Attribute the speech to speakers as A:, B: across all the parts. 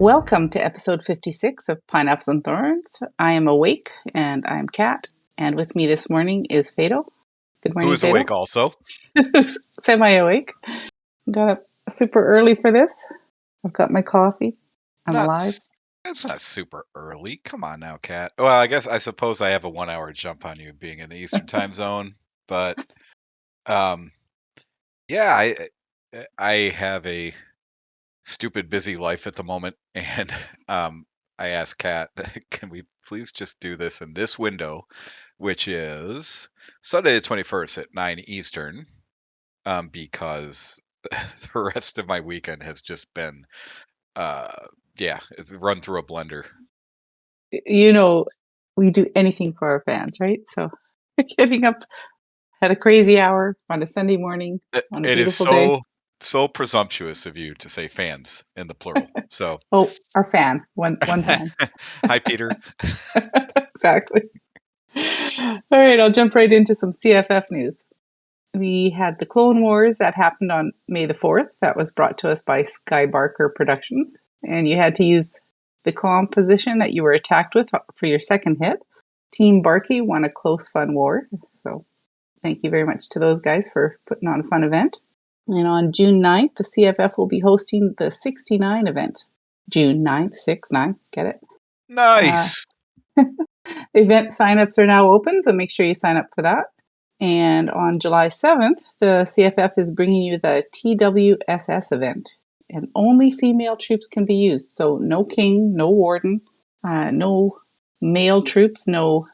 A: Welcome to episode 56 of Pineapples and Thorns. I am awake and I'm Kat, and with me this morning is Fado. Good
B: Who
A: morning,
B: is awake
A: Fado.
B: also?
A: Semi awake. Got up super early for this. I've got my coffee. I'm
B: Not,
A: alive.
B: it's not super early. Come on now, Kat. Well, I suppose I have a 1 hour jump on you being in the Eastern time zone, but um, yeah, I have a stupid busy life at the moment, and I asked Kat, can we please just do this in this window, which is Sunday the 21st at 9 Eastern, because the rest of my weekend has just been uh yeah, it's run through a blender.
A: You know, we do anything for our fans, right? So getting up at a crazy hour on a Sunday morning on a
B: It is
A: beautiful day.
B: so presumptuous of you to say fans in the plural. So,
A: Oh, our fan, one fan.
B: hi Peter.
A: Exactly. All right, I'll jump right into some CFF news. We had the Clone Wars that happened on May the 4th. That was brought to us by Sky Barker Productions. And you had to use the composition that you were attacked with for your second hit. Team Barky won a close, fun war. So thank you very much to those guys for putting on a fun event. And on June 9th, the CFF will be hosting the 69 event. June 9th, 6-9, get it?
B: Nice.
A: Event signups are now open, so make sure you sign up for that. And on July 7th, the CFF is bringing you the TWSS event. And only female troops can be used. So no king, no warden, no male troops, no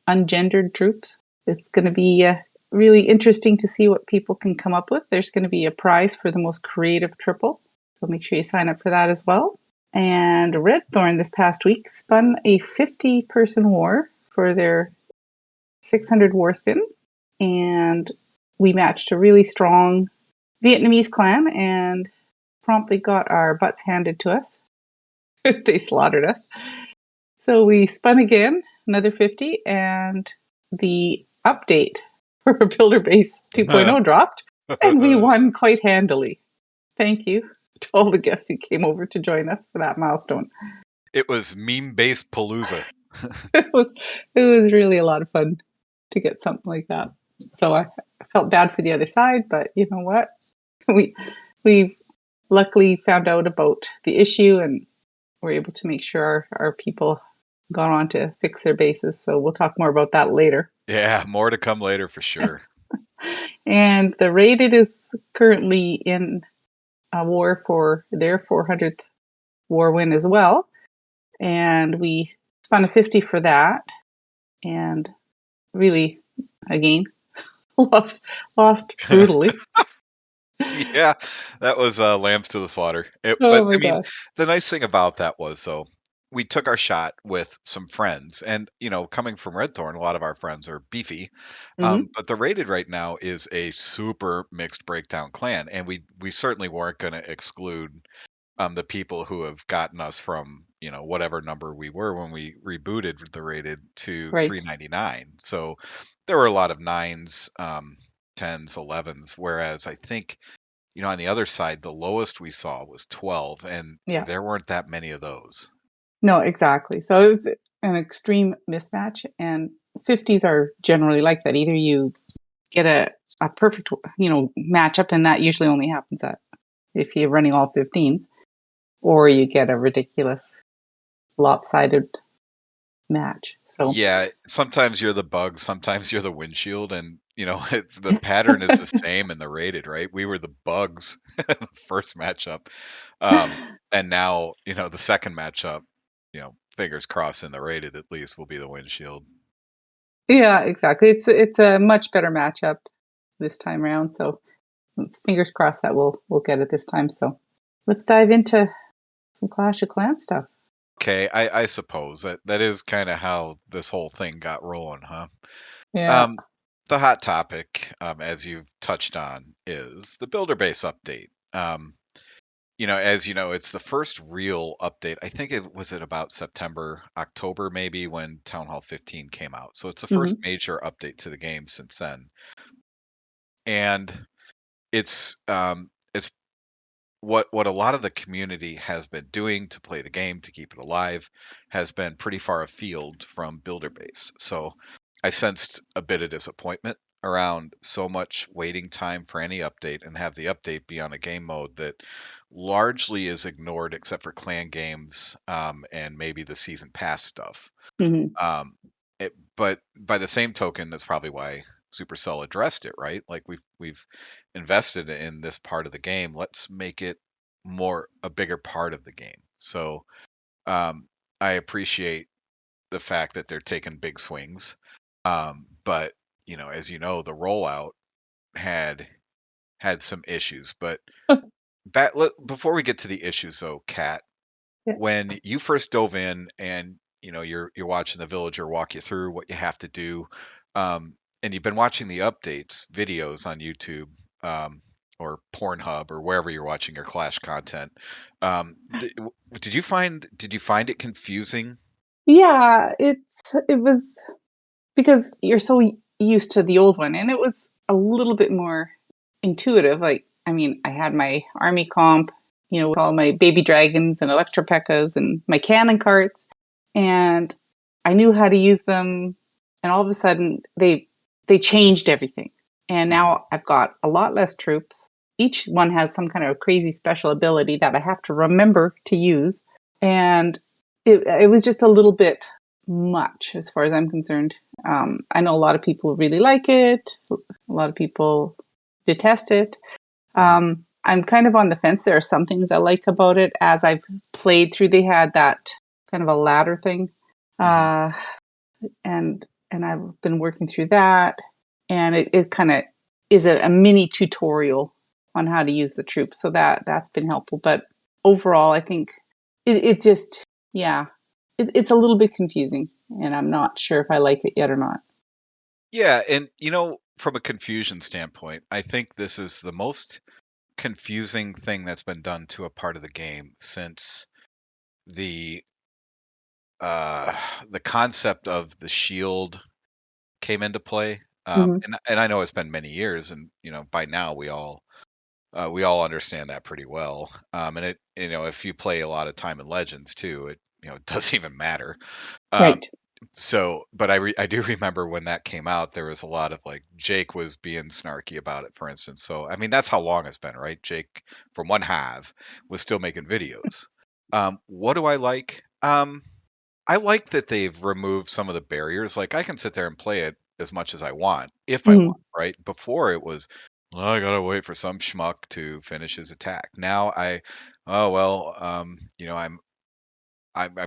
A: ungendered troops. It's going to be really interesting to see what people can come up with. There's going to be a prize for the most creative triple. So make sure you sign up for that as well. And Red Thorn this past week spun a 50-person war for their 600 war spin. And we matched a really strong Vietnamese clan and promptly got our butts handed to us. They slaughtered us. So we spun again, another 50, and the update for Builder Base 2.0 dropped, and we won quite handily. Thank you to all the guests who came over to join us for that milestone.
B: It was meme-based Palooza.
A: It was really a lot of fun to get something like that. So I felt bad for the other side, but you know what? We luckily found out about the issue and were able to make sure our people got on to fix their bases. So we'll talk more about that later.
B: Yeah, more to come later for sure.
A: And the Rated is currently in a war for their 400th war win as well. And we spun a 50 for that. And really, again, lost brutally.
B: Yeah, that was lambs to the slaughter.
A: Oh
B: But
A: my
B: I mean,
A: gosh.
B: the nice thing about that was, though, we took our shot with some friends, and coming from Red Thorn, a lot of our friends are beefy.
A: Mm-hmm.
B: But the Rated right now is a super mixed breakdown clan, and we certainly weren't going to exclude the people who have gotten us from whatever number we were when we rebooted the Rated to
A: Right.
B: 399. So there were a lot of nines, 10s, 11s, whereas I think on the other side, the lowest we saw was 12, and
A: Yeah.
B: there weren't that many of those.
A: No, exactly. So it was an extreme mismatch, and 50s are generally like that. Either you get a perfect, matchup, and that usually only happens if you're running all 15s, or you get a ridiculous lopsided match. So
B: Yeah, sometimes you're the bug, sometimes you're the windshield, and the pattern is the same in the Rated, right? We were the bugs in the first matchup, and now the second matchup, fingers crossed in the Rated at least will be the windshield.
A: yeah, exactly. It's a much better matchup this time around. So fingers crossed that we'll get it this time. So let's dive into some Clash of Clans stuff.
B: Okay, I suppose that is kind of how this whole thing got rolling, huh?
A: Yeah.
B: Um, the hot topic, as you've touched on, is the builder base update. As you know, it's the first real update. I think it was at about September, October, maybe when Town Hall 15 came out. So it's the first
A: Mm-hmm.
B: major update to the game since then, and it's what a lot of the community has been doing to play the game to keep it alive has been pretty far afield from builder base. So I sensed a bit of disappointment around so much waiting time for any update and have the update be on a game mode that largely is ignored except for clan games, and maybe the season pass stuff.
A: Hmm.
B: Um, but by the same token, that's probably why Supercell addressed it, right? Like we've invested in this part of the game. Let's make it more a bigger part of the game. So um, I appreciate the fact that they're taking big swings. But as you know, the rollout had had some issues. But before we get to the issues, though, Kat,
A: Yeah.
B: when you first dove in and you're watching the villager walk you through what you have to do, and you've been watching the updates videos on YouTube, or Pornhub or wherever you're watching your Clash content, did you find it confusing?
A: Yeah, it was because you're so used to the old one, and it was a little bit more intuitive. Like, I mean, I had my army comp, with all my baby dragons and electro pekkas and my cannon carts, and I knew how to use them. And all of a sudden, they changed everything, and
B: Mhm.
A: now I've got a lot less troops. Each one has some kind of crazy special ability that I have to remember to use, and it was just a little bit much as far as I'm concerned. I know a lot of people really like it. A lot of people detest it.
B: Mhm.
A: I'm kind of on the fence. There are some things I like about it. As I've played through, they had that kind of a ladder thing,
B: Mhm.
A: uh, and I've been working through that, and it kind of is a mini tutorial on how to use the troops. So that's been helpful. But overall, I think it just, yeah, it's a little bit confusing, and I'm not sure if I like it yet or not.
B: Yeah, and from a confusion standpoint, I think this is the most confusing thing that's been done to a part of the game since the uh the concept of the shield came into play.
A: Hmm.
B: And I know it's been many years, and by now we all understand that pretty well. And it if you play a lot of time in Legends too, it doesn't even matter. Um,
A: Right.
B: but I do remember when that came out, there was a lot of like Jake was being snarky about it, for instance. So I mean, that's how long it's been, right? Jake from One Half was still making videos. What do I like? I like that they've removed some of the barriers. Like I can sit there and play it as much as I want, if I
A: Hmm.
B: want, right? Before it was, "Well, I gotta wait for some schmuck to finish his attack. Now oh well, I'm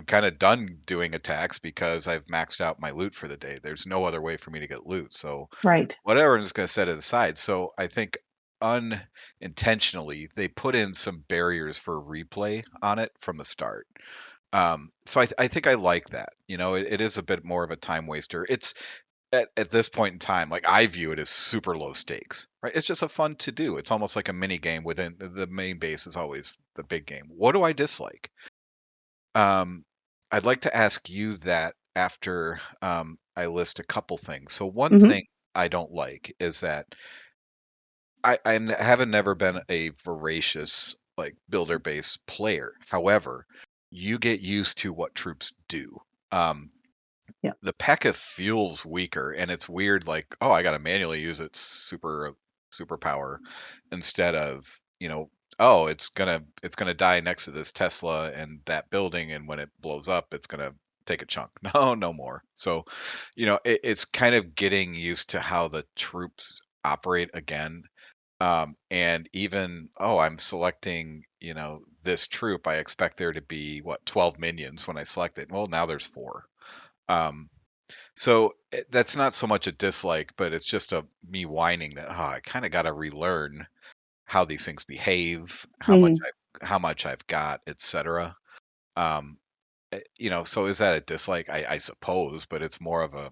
B: kind of done doing attacks because I've maxed out my loot for the day. There's no other way for me to get loot. So
A: Right.
B: whatever, I'm just going to set it aside. So I think unintentionally they put in some barriers for replay on it from the start. So I think I like that. It is a bit more of a time waster. It's at this point in time, like I view it as super low stakes, right? It's just a fun to do. It's almost like a mini game within the main base is always the big game. What do I dislike? Um, I'd like to ask you that after I list a couple things. So one
A: Hmm.
B: thing I don't like is that I haven't never been a voracious like builder based player. However, you get used to what troops do. Um,
A: Yeah.
B: the P.E.K.K.A feels weaker, and it's weird. Like, oh, I got to manually use its superpower instead of oh, it's gonna die next to this Tesla and that building, and when it blows up, it's gonna take a chunk. No, no more. So, it's kind of getting used to how the troops operate again. And even, oh, I'm selecting, this troop. I expect there to be what 12 minions when I select it. Well, now there's four. Um, so that's not so much a dislike, but it's just a me whining that I kind of got to relearn how these things behave,
A: Hmm.
B: how much I've got, etc. Um, so is that a dislike? I suppose, but it's more of a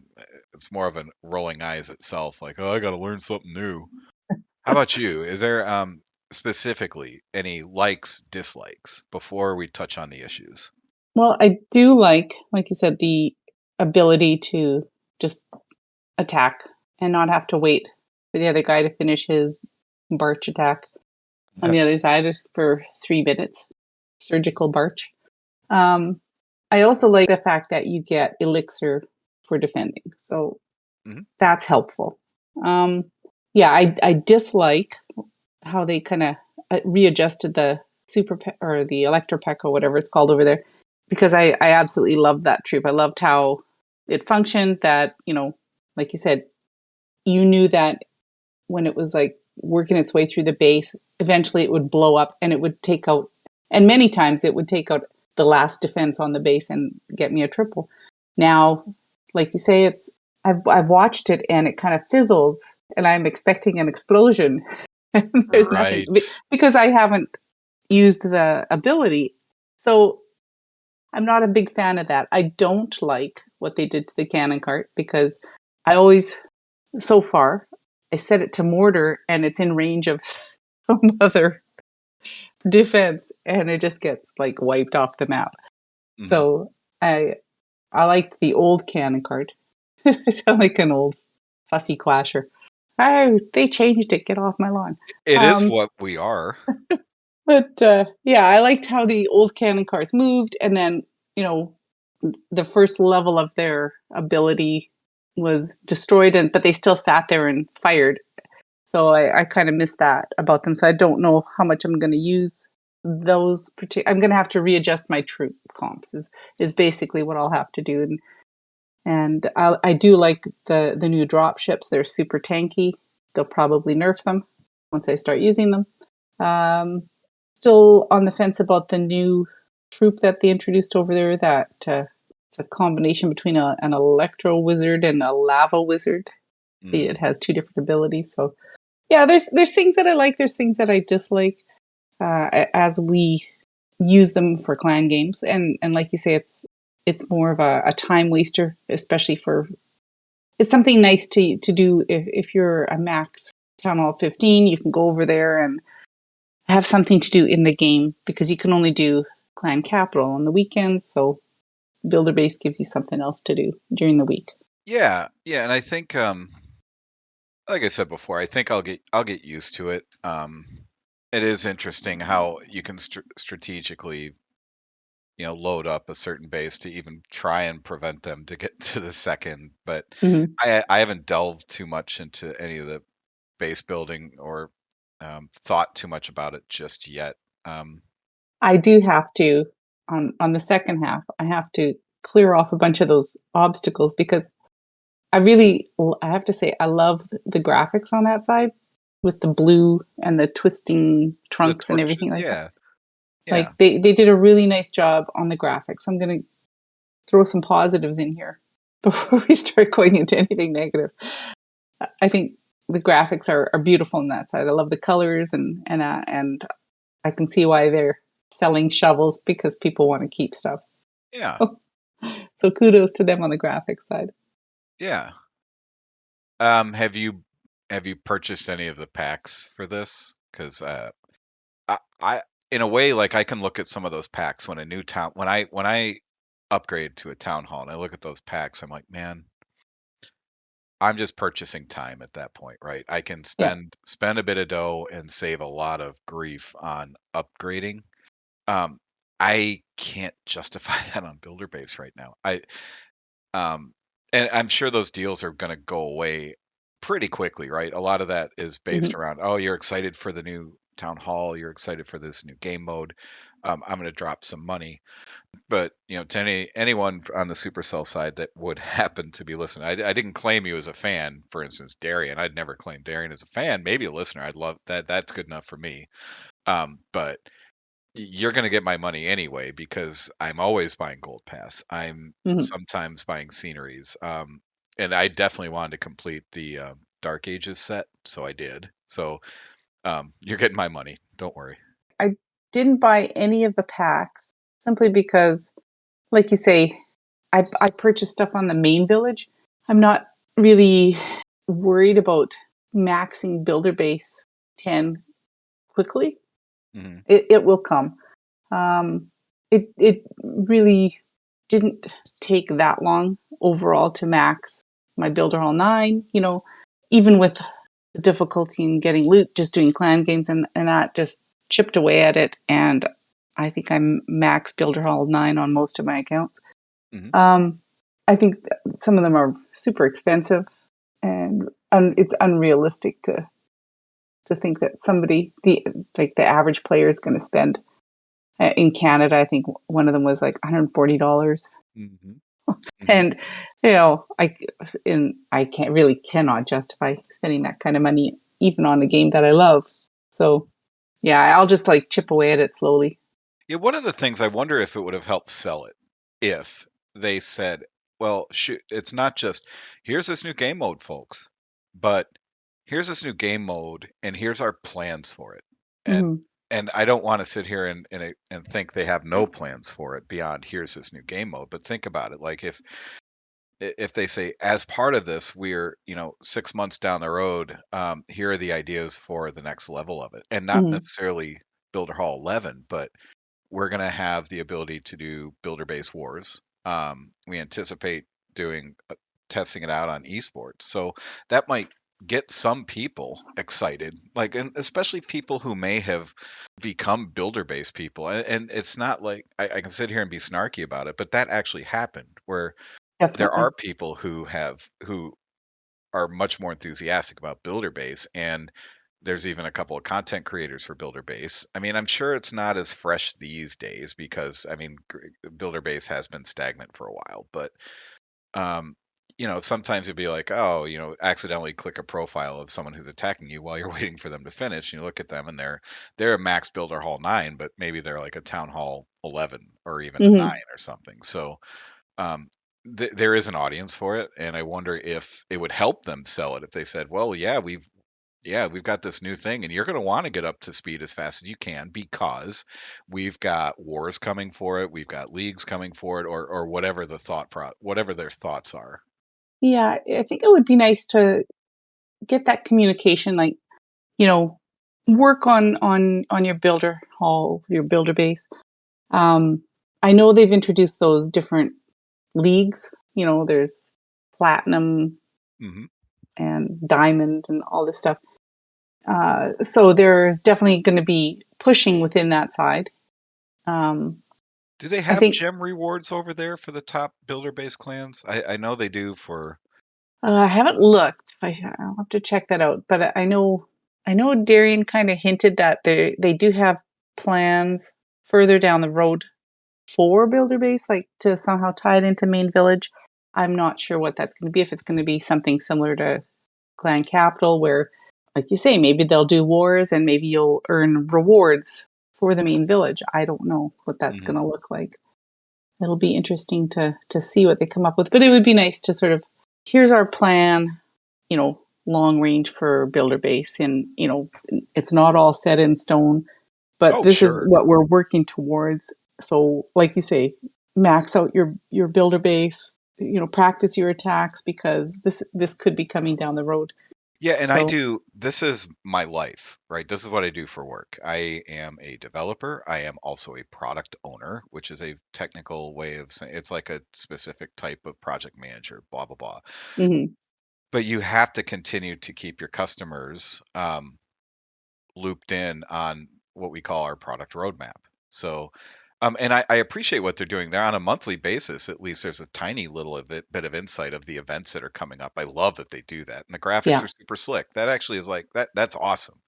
B: rolling eyes itself, like, oh, I got to learn something new. How about you? Is there specifically any likes, dislikes before we touch on the issues?
A: Well, I do like you said, the ability to just attack and not have to wait for the other guy to finish his Barch attack. on the other side for 3 minutes. Surgical barch. Um, I also like the fact that you get elixir for defending, so
B: Mhm.
A: that's helpful. Yeah, I dislike how they kind of readjusted the or the Electropec or whatever it's called over there, because I absolutely loved that troop. I loved how it functioned. That, like you said, you knew that when it was like working its way through the base, eventually it would blow up and it would take out, and many times it would take out the last defense on the base and get me a triple. Now, like you say, I've watched it and it kind of fizzles, and I'm expecting an explosion. There's nothing,
B: Right.
A: because I haven't used the ability. So I'm not a big fan of that. I don't like what they did to the cannon cart, because I always, so far, I set it to mortar and it's in range of some other defense and it just gets like wiped off the map.
B: Mhm.
A: So I liked the old cannon cart. I sound like an old fussy clasher. Oh, they changed it. Get off my lawn.
B: It is
A: Um,
B: what we are.
A: but yeah, I liked how the old cannon carts moved, and then, you know, the first level of their ability was destroyed, but they still sat there and fired. So I kind of miss that about them. So I don't know how much I'm going to use those. I'm going to have to readjust my troop comps. Is basically what I'll have to do. And I do like the new drop ships. They're super tanky. They'll probably nerf them once I start using them. Still on the fence about the new troop that they introduced over there. That it's a combination between an electro wizard and a lava wizard. See,
B: Mm.
A: it has two different abilities. So yeah, there's things that I like. There's things that I dislike as we use them for clan games. And like you say, it's more of a time waster, especially for, it's something nice to do if you're a max Town Hall 15. You can go over there and have something to do in the game, because you can only do Clan Capital on the weekends. So Builder Base gives you something else to do during the week.
B: Yeah, yeah, and I think, like I said before, I think I'll get used to it. It is interesting how you can strategically, load up a certain base to even try and prevent them to get to the second. But
A: Mm-hmm.
B: I haven't delved too much into any of the base building or thought too much about it just yet. Um,
A: I do have to, on the second half, I have to clear off a bunch of those obstacles, because I have to say, I love the graphics on that side, with the blue and the twisting
B: the
A: trunks and
B: torches,
A: everything like that.
B: yeah, yeah,
A: Like they did a really nice job on the graphics. I'm going to throw some positives in here before we start going into anything negative. I think the graphics are beautiful on that side. I love the colors, and I can see why they're selling shovels, because people want to keep stuff.
B: yeah,
A: So kudos to them on the graphics side.
B: yeah. Have you purchased any of the packs for this? Because I in a way, like, I can look at some of those packs when a new town when I upgrade to a town hall and I look at those packs, I'm like, man, I'm just purchasing time at that point, right? I can
A: Yeah.
B: spend a bit of dough and save a lot of grief on upgrading. Um, I can't justify that on Builder Base right now. Um, and I'm sure those deals are going to go away pretty quickly, right? A lot of that is based
A: Mm-hmm.
B: around, oh, you're excited for the new town hall, you're excited for this new game mode. I'm going to drop some money. But to anyone on the Supercell side that would happen to be listening, I didn't claim you as a fan. For instance, Darian, I'd never claimed Darian as a fan. Maybe a listener. I'd love that. That's good enough for me. But you're going to get my money anyway because I'm always buying Gold Pass. I'm
A: Mm-hmm.
B: sometimes buying sceneries. And I definitely wanted to complete the Dark Ages set, so I did. So you're getting my money. Don't worry.
A: I didn't buy any of the packs simply because, like you say, I purchased stuff on the main village. I'm not really worried about maxing Builder Base 10 quickly.
B: Hmm.
A: It will come. Um, it really didn't take that long overall to max my Builder Hall 9. Even with the difficulty in getting loot, just doing clan games, and that just chipped away at it. And I think I'm max Builder Hall 9 on most of my accounts.
B: Hmm.
A: I think some of them are super expensive, and it's unrealistic to think that somebody the average player is going to spend in Canada. I think one of them was like $140,
B: Hmm. Hmm.
A: and I cannot justify spending that kind of money even on a game that I love. So yeah, I'll just like chip away at it slowly.
B: Yeah, one of the things I wonder if it would have helped sell it if they said, well, shoot, it's not just here's this new game mode, folks, but here's this new game mode and here's our plans for it. And
A: Mm-hmm.
B: and I don't want to sit here and think they have no plans for it beyond here's this new game mode, but think about it. Like if they say as part of this we're 6 months down the road, here are the ideas for the next level of it, and not
A: Mm-hmm.
B: necessarily Builder Hall 11, but we're going to have the ability to do builder based wars. We anticipate doing testing it out on esports, so that might get some people excited, like, and especially people who may have become builder based people. And it's not like I can sit here and be snarky about it, but that actually happened where there
A: Definitely.
B: are people who are much more enthusiastic about builder base, and there's even a couple of content creators for builder base. I mean, I'm sure it's not as fresh these days because I mean builder base has been stagnant for a while, but um sometimes it'd be like, oh, accidentally click a profile of someone who's attacking you while you're waiting for them to finish, and you look at them and they're a max builder hall 9, but maybe they're like a town hall 11 or even a 9
A: Mm-hmm.
B: or something. So um, there is an audience for it, and I wonder if it would help them sell it if they said, "Well, yeah, we've got this new thing, and you're going to want to get up to speed as fast as you can because we've got wars coming for it, we've got leagues coming for it, or whatever whatever their thoughts are."
A: Yeah, I think it would be nice to get that communication, like, you know, work on your builder hall, your builder base. Um, I know they've introduced those different leagues. There's platinum
B: Hmm.
A: and diamond and all this stuff. So there's definitely going to be pushing within that side. Um,
B: Do they
A: I
B: have
A: think
B: gem rewards over there for the top builder based clans? I know they do for.
A: I haven't looked. I'll have to check that out. But I know Darian kind of hinted that they do have plans further down the road for Builder Base, like to somehow tie it into Main Village. I'm not sure what that's going to be. If it's going to be something similar to Clan Capital, where, like you say, maybe they'll do wars and maybe you'll earn rewards for the main village. I don't know what that's
B: Mhm.
A: going to look like. It'll be interesting to see what they come up with. But it would be nice to sort of, here's our plan, long range for Builder Base, and it's not all set in stone, but
B: Oh,
A: this is
B: sure.
A: what we're working towards. So, like you say, max out your builder base. Practice your attacks because this could be coming down the road.
B: Yeah, and
A: So,
B: this is my life, right? This is what I do for work. I am a developer. I am also a product owner, which is a technical way of saying it's like a specific type of project manager, blah, blah, blah.
A: mhm,
B: But you have to continue to keep your customers looped in on what we call our product roadmap. So, and I appreciate what they're doing. They're on a monthly basis. At least there's a tiny little bit of insight of the events that are coming up. I love that they do that, and the graphics
A: yeah,
B: are super slick. That actually is like that. That's awesome.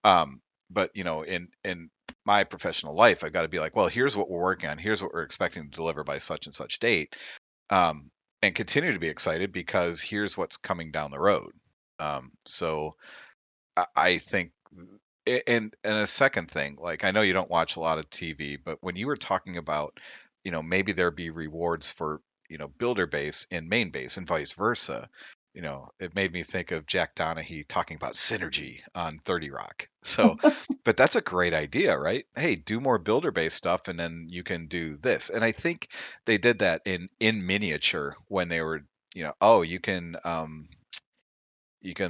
B: Um, but in my professional life, I've got to be like, well, here's what we're working on. Here's what we're expecting to deliver by such and such date, and continue to be excited because here's what's coming down the road. So I think, and a second thing, like I know you don't watch a lot of TV, but when you were talking about, maybe there be rewards for, builder base and main base and vice versa, it made me think of Jack Donaghy talking about synergy on 30 Rock. So, but that's a great idea, right? Hey, do more builder base stuff and then you can do this. And I think they did that in miniature when they were, oh, you can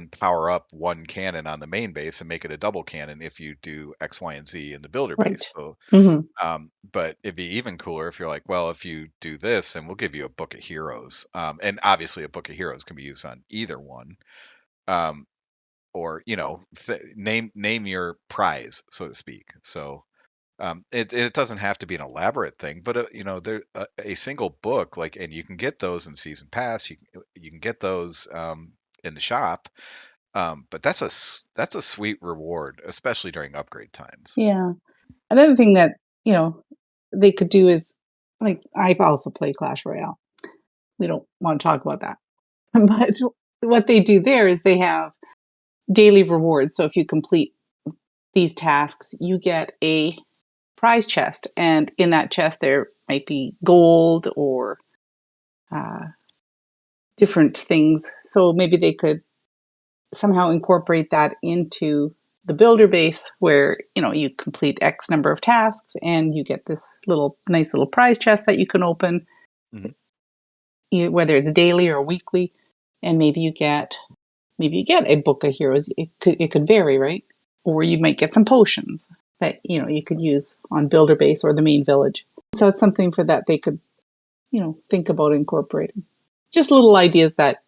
B: power up one cannon on the main base and make it a double cannon if you do X, Y, and Z in the builder base.
A: right.
B: So,
A: Hmm.
B: but it'd be even cooler if you're like, well, if you do this, and we'll give you a book of heroes. And obviously, a book of heroes can be used on either one. Um, or name your prize, so to speak. So it doesn't have to be an elaborate thing, but there a single book, like, and you can get those in season pass. You can get those in the shop. But that's a sweet reward, especially during upgrade times.
A: Yeah. Another thing that, they could do is, like, I've also played Clash Royale. We don't want to talk about that. But what they do there is they have daily rewards. So if you complete these tasks, you get a prize chest. And in that chest, there might be gold or uh, different things. So maybe they could somehow incorporate that into the builder base where, you complete X number of tasks and you get this nice little prize chest that you can open,
B: Mhm.
A: whether it's daily or weekly. And maybe you get a book of heroes. It could vary, right? Or you might get some potions that, you could use on builder base or the main village. So it's something for that they could, think about incorporating. Just little ideas that,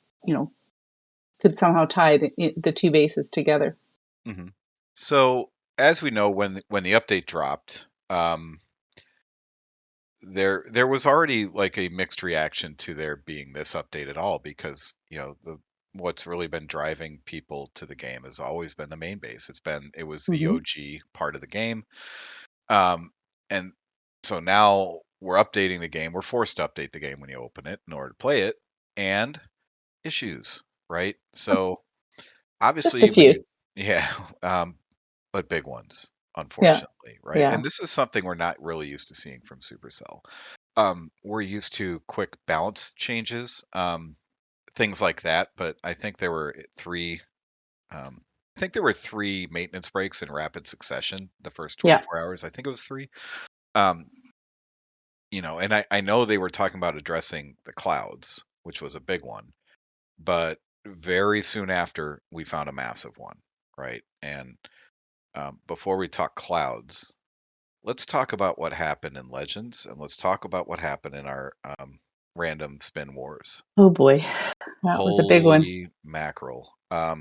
A: could somehow tie the two bases together.
B: Mhm. So as we know, when the update dropped, there was already like a mixed reaction to there being this update at all, because what's really been driving people to the game has always been the main base. It was the
A: Mm-hmm.
B: OG part of the game. Um, and so now we're updating the game. We're forced to update the game when you open it in order to play it, and issues, right? So
A: Just a
B: obviously
A: few.
B: yeah, but big ones,
A: Yeah.
B: unfortunately, right?
A: Yeah.
B: And this is something we're not really used to seeing from Supercell. We're used to quick balance changes, things like that, but I think there were three. I think there were three maintenance breaks in rapid succession the first
A: Yeah.
B: 24 hours. I think it was three. Um, and I know they were talking about addressing the clouds, which was a big one, but very soon after we found a massive one, right? And before we talk clouds, let's talk about what happened in Legends, and let's talk about what happened in our random spin wars.
A: Oh boy. That was a big one.
B: Holy mackerel. And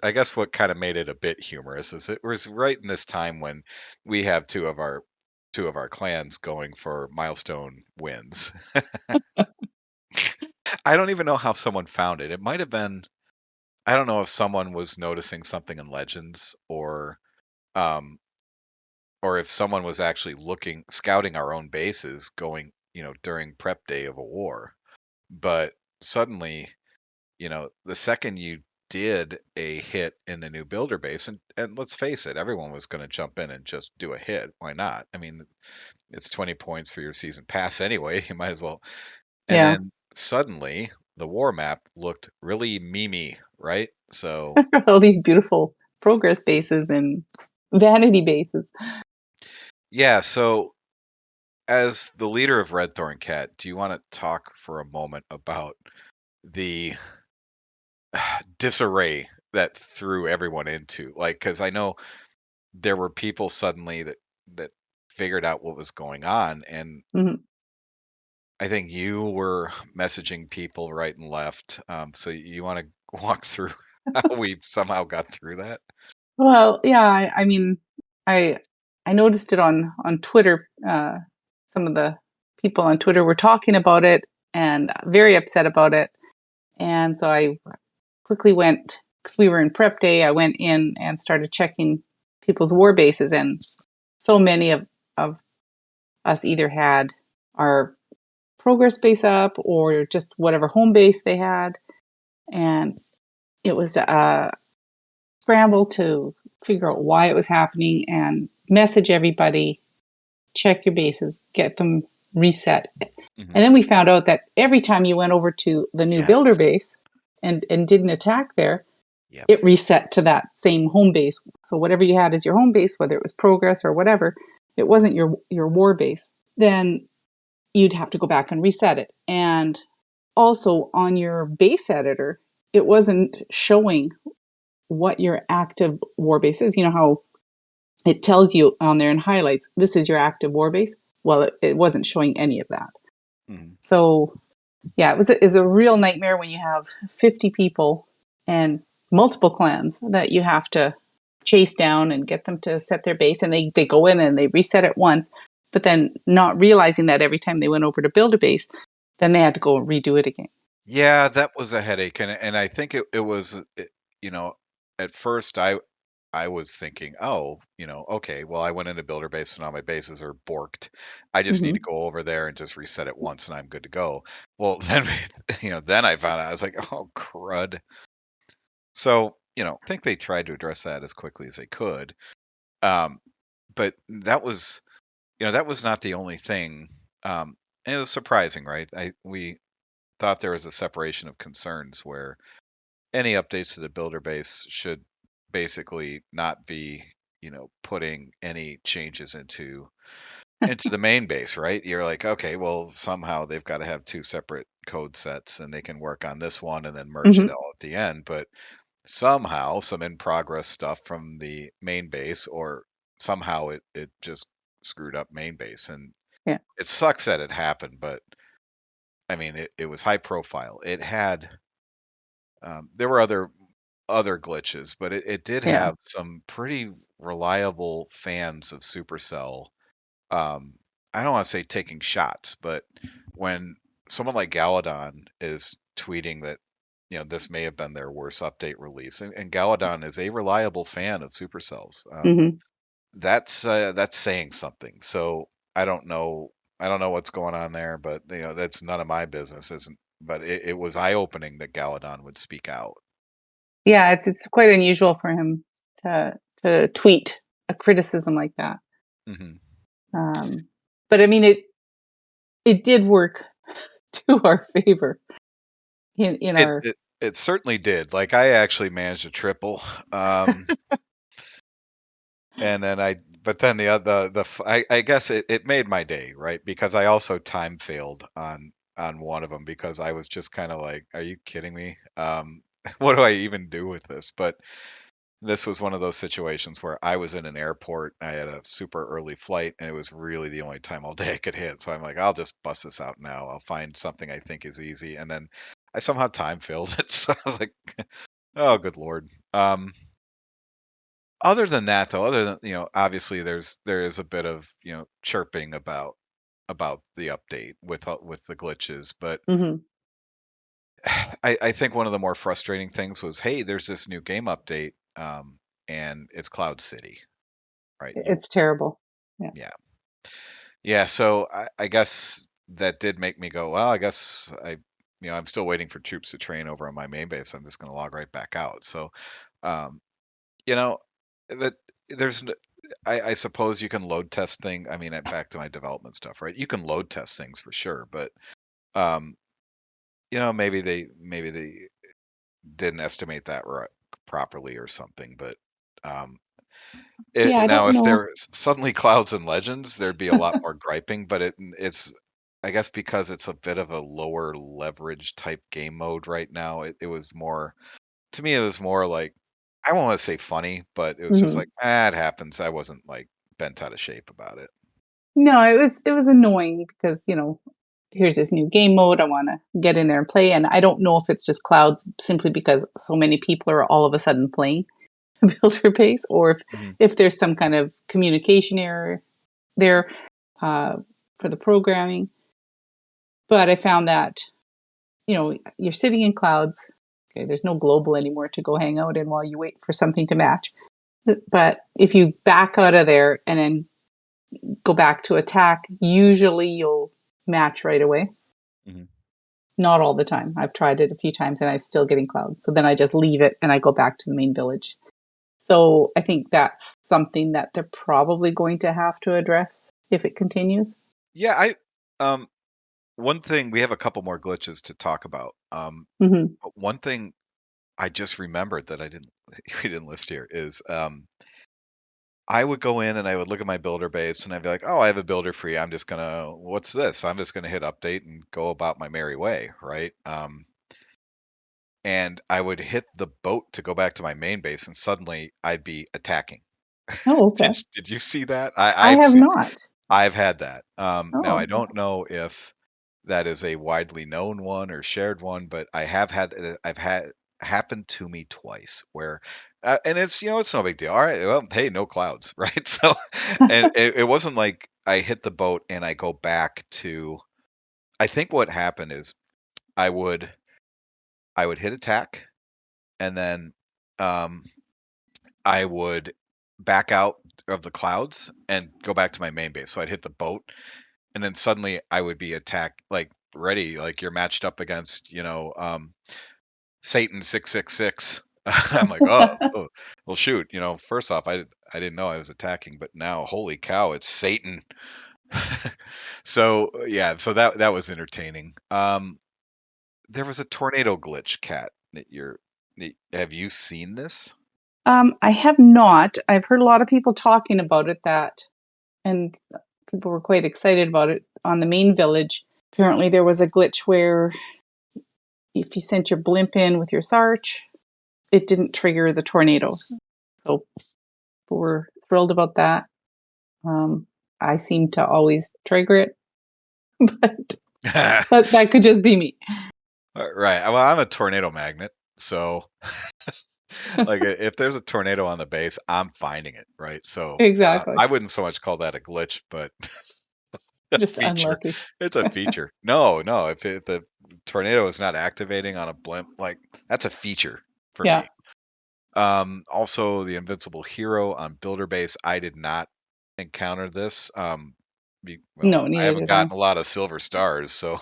B: I guess what kind of made it a bit humorous is it was right in this time when we have two of our clans going for milestone wins. I don't even know how someone found it. It might have been, I don't know if someone was noticing something in Legends, um or if someone was actually scouting our own bases going, during prep day of a war. But suddenly, the second you did a hit in the new builder base, and let's face it, everyone was going to jump in and just do a hit. Why not? I mean, it's 20 points for your season pass anyway. You might as well. And
A: Yeah.
B: then suddenly the war map looked really memey, right? So,
A: All these beautiful progress bases and vanity bases.
B: yeah. So, as the leader of Red Thorn Cat, do you want to talk for a moment about the disarray that threw everyone into? Like, because I know there were people suddenly that figured out what was going on, and
A: Mhm.
B: I think you were messaging people right and left. So you want to walk through how we somehow got through that?
A: Well, yeah, I mean, I I noticed it on Twitter. Some of the people on Twitter were talking about it and very upset about it. And so I quickly went, because we were in prep day, I went in and started checking people's war bases. And so many of us either had our progress base up or just whatever home base they had. And it was a scramble to figure out why it was happening and message everybody, check your bases, get them reset.
B: Hmm.
A: And then we found out that every time you went over to the new
B: Yes.
A: builder base and did an attack there,
B: Yep.
A: it reset to that same home base. So whatever you had as your home base, whether it was progress or whatever, it wasn't your war base. Then you'd have to go back and reset it. And also on your base editor, it wasn't showing what your active war base is. You know how it tells you on there in highlights, this is your active war base? Well, it wasn't showing any of that.
B: Hmm.
A: So, yeah, it was a real nightmare when you have 50 people and multiple clans that you have to chase down and get them to set their base, and they go in and they reset it once, but then not realizing that every time they went over to build a base, then they had to go and redo it again.
B: Yeah, that was a headache, and I think it was you know, at first I was thinking, oh, okay, well I went into builder base and all my bases are borked. I just need to
A: Hmm.
B: go over there and just reset it once and I'm good to go. Well, then then I found out I was like, oh crud. So, I think they tried to address that as quickly as they could. Um, but that was not the only thing. And it was surprising, right? We thought there was a separation of concerns where any updates to the builder base should basically not be, putting any changes into the main base, right? You're like, okay, well, somehow they've got to have two separate code sets and they can work on this one and then merge it
A: Hmm.
B: all at the end. But somehow some in progress stuff from the main base or somehow it just screwed up main base. And
A: Yeah.
B: it sucks that it happened, but I mean, it was high profile. There were other glitches, but it did
A: Yeah.
B: have some pretty reliable fans of Supercell. Um, I don't want to say taking shots, but when someone like Galadon is tweeting that this may have been their worst update release, and Galadon is a reliable fan of Supercells,
A: Hmm.
B: that's saying something. So I don't know what's going on there, but that's none of my business, isn't. But it was eye opening that Galadon would speak out.
A: Yeah, it's quite unusual for him to tweet a criticism like that.
B: Hmm.
A: Um, but I mean, it did work to our favor in
B: It
A: our.
B: it it certainly did. Like I actually managed a triple, um, and then but then I guess it made my day, right? Because I also time failed on one of them because I was just kind of like, are you kidding me? What do I even do with this? But this was one of those situations where I was in an airport. I had a super early flight, and it was really the only time all day I could hit. So I'm like, I'll just bust this out now. I'll find something I think is easy, and then I somehow time filled it. So I was like, oh, good lord. Other than that, though, other than obviously there is a bit of chirping about the update with the glitches, but
A: Mhm.
B: I think one of the more frustrating things was, hey, there's this new game update, and it's Cloud City, right?
A: It's terrible. Yeah.
B: Yeah, yeah. So I guess that did make me go, well, I guess I'm still waiting for troops to train over on my main base. I'm just going to log right back out. So, um, you know, that there's, I suppose you can load test thing. I mean, back to my development stuff, right? You can load test things for sure, but um, maybe they didn't estimate that properly or something. But um,
A: Yeah, I
B: now,
A: don't
B: if
A: know.
B: there suddenly Clouds and Legends, there'd be a lot more griping. But it's, I guess, because it's a bit of a lower leverage type game mode right now. It was more, to me, it was more like, I won't want to say funny, but it was just
A: Mhm.
B: like, it happens. I wasn't like bent out of shape about it.
A: No, it was annoying because, here's this new game mode. I wanna get in there and play, and I don't know if it's just clouds simply because so many people are all of a sudden playing Builder Base, or if
B: Hmm.
A: if there's some kind of communication error there, uh, for the programming. But I found that, you're sitting in clouds. Okay, there's no global anymore to go hang out in while you wait for something to match. But if you back out of there and then go back to attack, usually you'll match right away.
B: Hmm.
A: Not all the time. I've tried it a few times and I'm still getting clouds. So then I just leave it and I go back to the main village. So I think that's something that they're probably going to have to address if it continues.
B: Yeah, um, one thing, we have a couple more glitches to talk about.
A: Hmm.
B: But one thing I just remembered that I didn't we didn't list here is I would go in and I would look at my builder base and I'd be like, oh, I have a builder free. What's this? I'm just gonna hit update and go about my merry way, right? And I would hit the boat to go back to my main base, and suddenly I'd be attacking.
A: Oh,
B: Did
A: okay.
B: did you see that?
A: I have not.
B: I've had that. Now I
A: Oh,
B: don't know if that is a widely known one or shared one, but I've happened to me twice where, and it's it's no big deal. All right, well, hey, no clouds, right? So, and it wasn't like I hit the boat and I go back to. I think what happened is I would I would hit attack and then um, I would back out of the clouds and go back to my main base. So I'd hit the boat and then suddenly I would be attacked like ready, like you're matched up against, Satan 666. I'm like, oh, well, shoot. First off, I didn't know I was attacking, but now, holy cow, it's Satan. So yeah, so that was entertaining. There was a tornado glitch, Cat. Have you seen this?
A: I have not. I've heard a lot of people talking about it and people were quite excited about it on the main village. Apparently, there was a glitch where if you sent your blimp in with your Sarch, it didn't trigger the tornado. So people were thrilled about that. I seem to always trigger it, but that could just be me.
B: Right. Well, I'm a tornado magnet, so like if there's a tornado on the base, I'm finding it, right? So
A: Exactly.
B: I wouldn't so much call that a glitch, but a
A: Just
B: feature.
A: unlucky.
B: It's a feature. No, no. If the tornado is not activating on a blimp, like that's a feature for
A: Yeah.
B: me. Also, the Invincible Hero on Builder Base, I did not encounter this. Well,
A: No,
B: I
A: neither
B: haven't
A: did I.
B: gotten a lot of silver stars, so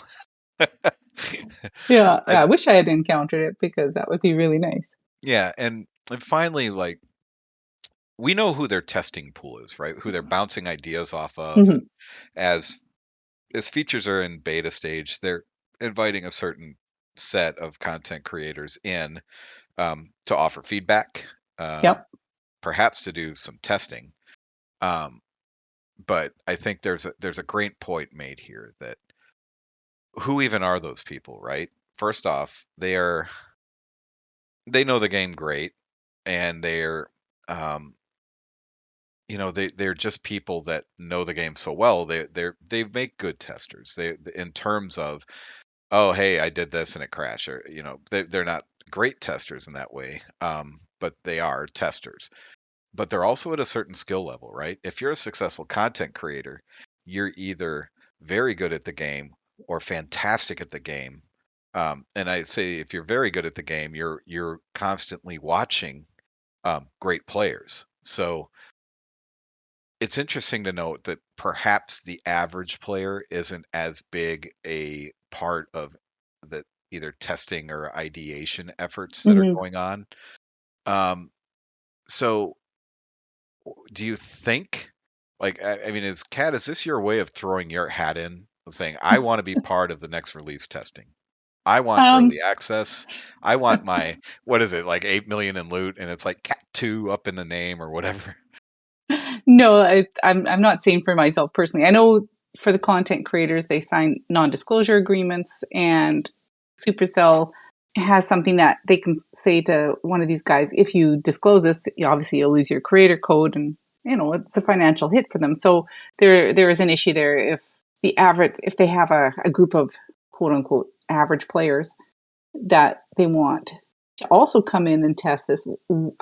A: Yeah,
B: I,
A: I wish I had encountered it because that would be really nice.
B: yeah, and finally, like we know who their testing pool is, right? Who they're bouncing ideas off of, and
A: Mhm.
B: as features are in beta stage, they're inviting a certain set of content creators in to offer feedback,
A: Yep.
B: perhaps to do some testing. Um, but I think there's a great point made here that who even are those people, right? First off, they know the game great, and um, they're just people that know the game so well. They make good testers. They in terms of, oh, hey, I did this and it crashed, or they're not great testers in that way, but they are testers. But they're also at a certain skill level, right? If you're a successful content creator, you're either very good at the game or fantastic at the game. And I say if you're very good at the game, you're constantly watching great players. So it's interesting to note that perhaps the average player isn't as big a part of the either testing or ideation efforts that are
A: Mhm.
B: going on. Um, so do you think, like, I mean, is this your way of throwing your hat in and saying, I want to be part of the next release testing? I want
A: Um,
B: early access. I want my, what is it, like 8 million in loot, and it's like Cat 2 up in the name or whatever.
A: no, I'm not saying for myself personally. I know for the content creators, they sign non-disclosure agreements, and Supercell has something that they can say to one of these guys: if you disclose this, obviously you'll lose your creator code, and it's a financial hit for them. So there is an issue there if they have a group of quote unquote average players that they want to also come in and test this.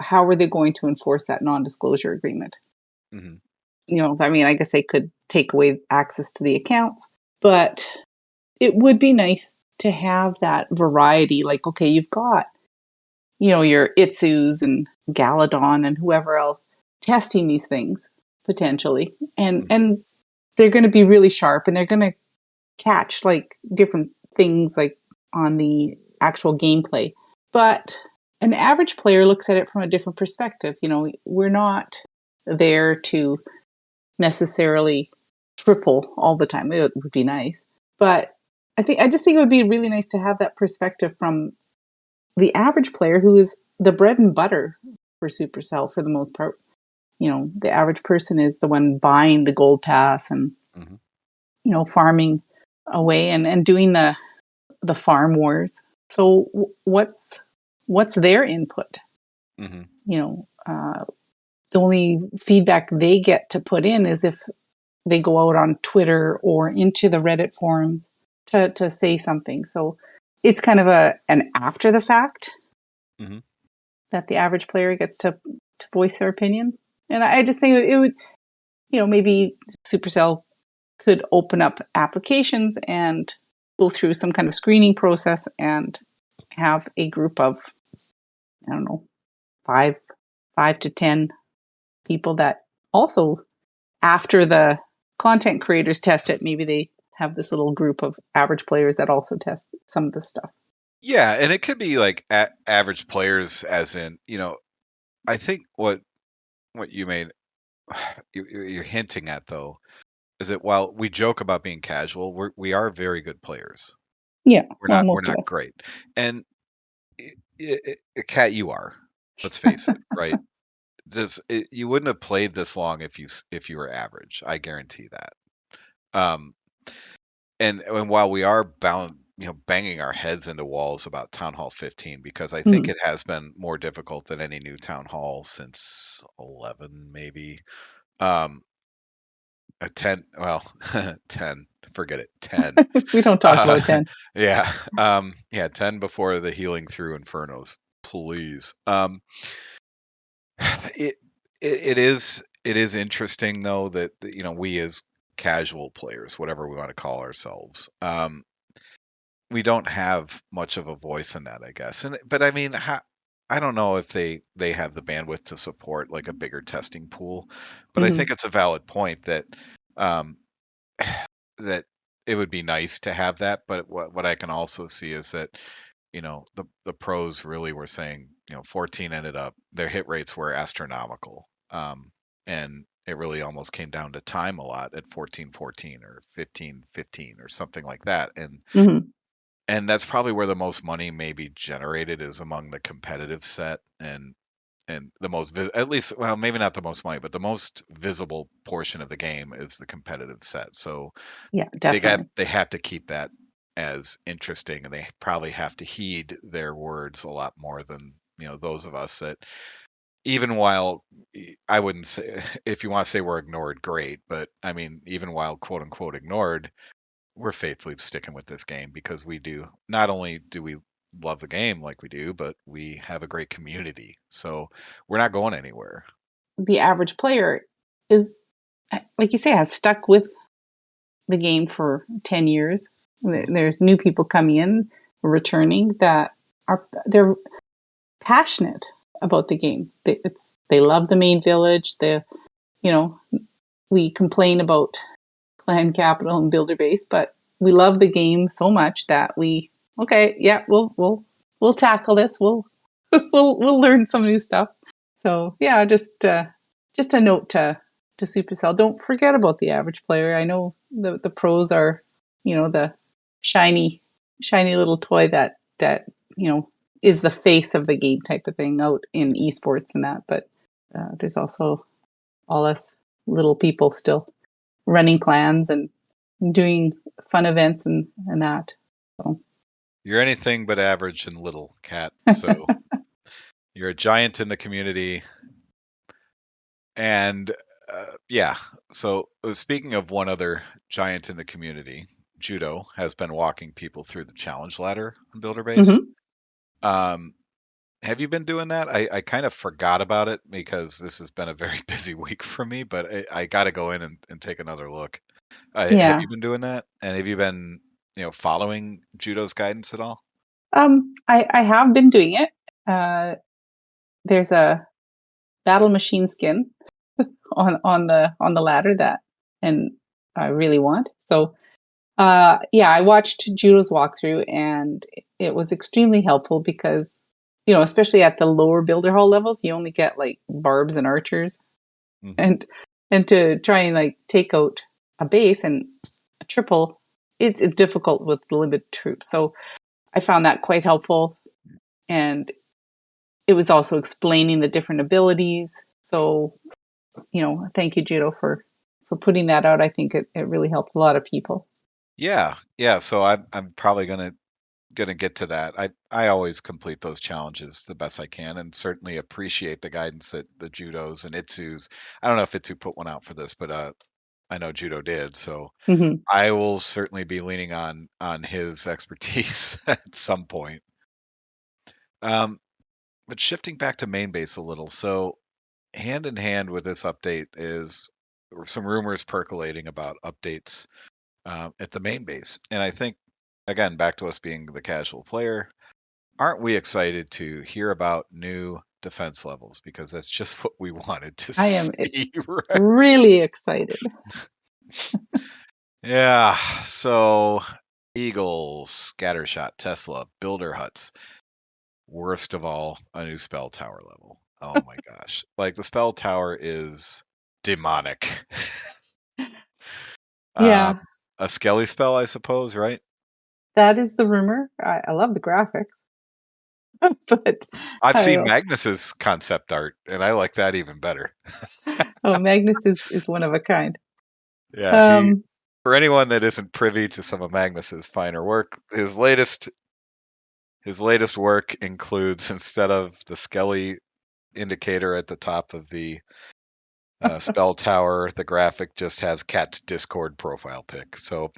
A: How are they going to enforce that non-disclosure agreement?
B: Hmm.
A: I mean, I guess they could take away access to the accounts, but it would be nice to have that variety. Like, okay, you've got, your Itsus and Galadon and whoever else testing these things potentially. And they're going to be really sharp and they're going to catch like different things like on the actual gameplay. But an average player looks at it from a different perspective. We're not there to necessarily triple all the time. It would be nice. But I just think it would be really nice to have that perspective from the average player who is the bread and butter for Supercell for the most part. The average person is the one buying the gold pass and,
B: Hmm.
A: farming away and doing the farm wars. So what's their input?
B: Hmm.
A: The only feedback they get to put in is if they go out on Twitter or into the Reddit forums to say something. So it's kind of an after the fact
B: Mhm.
A: that the average player gets to voice their opinion. And I just think it would, maybe Supercell could open up applications and go through some kind of screening process and have a group of, I don't know, five to 10 people that also, after the content creators test it, maybe they have this little group of average players that also test some of the stuff.
B: Yeah, and it could be like average players, as in, I think what you made you're hinting at though is that while we joke about being casual, we are very good players.
A: Yeah, well,
B: We're
A: most of
B: not
A: us.
B: great, and Cat, you are. Let's face it, right? You wouldn't have played this long if you were average. I guarantee that. Um, and while we are bound, banging our heads into walls about Town Hall 15, because I think
A: Mhm.
B: it has been more difficult than any new Town Hall since 11, maybe. Um, a 10, well, 10, forget it, 10.
A: We don't talk
B: Uh,
A: about 10.
B: yeah, yeah, 10 before the healing through Infernos, please. It, it is interesting though that we as casual players, whatever we want to call ourselves, we don't have much of a voice in that, I guess. But I mean, I don't know if they have the bandwidth to support like a bigger testing pool. But I think
A: Mhm.
B: it's a valid point that um, that it would be nice to have that. But what I can also see is that the pros really were saying 14 ended up their hit rates were astronomical, and it really almost came down to time a lot at 14-14 or 15-15 or something like that,
A: Mhm.
B: and that's probably where the most money may be generated is among the competitive set, and the most at least, well, maybe not the most money, but the most visible portion of the game is the competitive set. So
A: Yeah, definitely.
B: they have to keep that as interesting, and they probably have to heed their words a lot more than those of us that, even while I wouldn't say, if you want to say we're ignored, great, but I mean, even while quote unquote ignored, we're faithfully sticking with this game because we do, not only do we love the game like we do, but we have a great community, so we're not going anywhere.
A: The average player is, like you say, has stuck with the game for 10 years.
B: Mhm.
A: There's new people coming in, returning, that they're passionate about the game. They love the main village. You know, we complain about clan capital and builder base, but we love the game so much that okay, yeah, we'll tackle this. We'll we'll learn some new stuff. So yeah, just a note to Supercell. Don't forget about the average player. I know the pros are, the shiny little toy that is the face of the game type of thing out in esports and that. But there's also all us little people still running clans and doing fun events and that. So
B: You're anything but average and little, Cat. So you're a giant in the community. And yeah, so speaking of one other giant in the community, Judo has been walking people through the challenge ladder on Builder Base.
A: mhm.
B: Um, have you been doing that? I kind of forgot about it because this has been a very busy week for me, but I got to go in and take another look. Have
A: Yeah.
B: you been doing that? And have you been, following Judo's guidance at all?
A: I have been doing it. Uh, there's a battle machine skin on the ladder that and I really want. So yeah, I watched Judo's walkthrough and it was extremely helpful because especially at the lower builder hall levels, you only get like barbs and archers,
B: Hmm.
A: and to try and like take out a base and a triple, it's difficult with limited troops. So I found that quite helpful, and it was also explaining the different abilities. So thank you, Judo, for putting that out. I think it really helped a lot of people.
B: Yeah, yeah. So I'm probably gonna get to that. I always complete those challenges the best I can, and certainly appreciate the guidance that the Judos and Itsu's. I don't know if Itsu put one out for this, but I know Judo did. So
A: Hmm.
B: I will certainly be leaning on his expertise at some point. Um, But shifting back to main base a little, so hand in hand with this update is some rumors percolating about updates at the main base. And I think, again, back to us being the casual player, aren't we excited to hear about new defense levels? Because that's just what we wanted to
A: I am
B: see, right?
A: really excited.
B: Yeah, so Eagles, Scattershot, Tesla, Builder Huts. Worst of all, a new spell tower level. Oh my gosh. Like the spell tower is demonic.
A: Yeah,
B: A Skelly spell, I suppose, right?
A: that is the rumor. I love the graphics, but
B: I've
A: I
B: seen Magnus's concept art, and I like that even better.
A: oh, Magnus is one of a kind.
B: Yeah, he
A: Um,
B: for anyone that isn't privy to some of Magnus's finer work, his latest work includes, instead of the Skelly indicator at the top of the spell tower, the graphic just has Cat's Discord profile pic. So,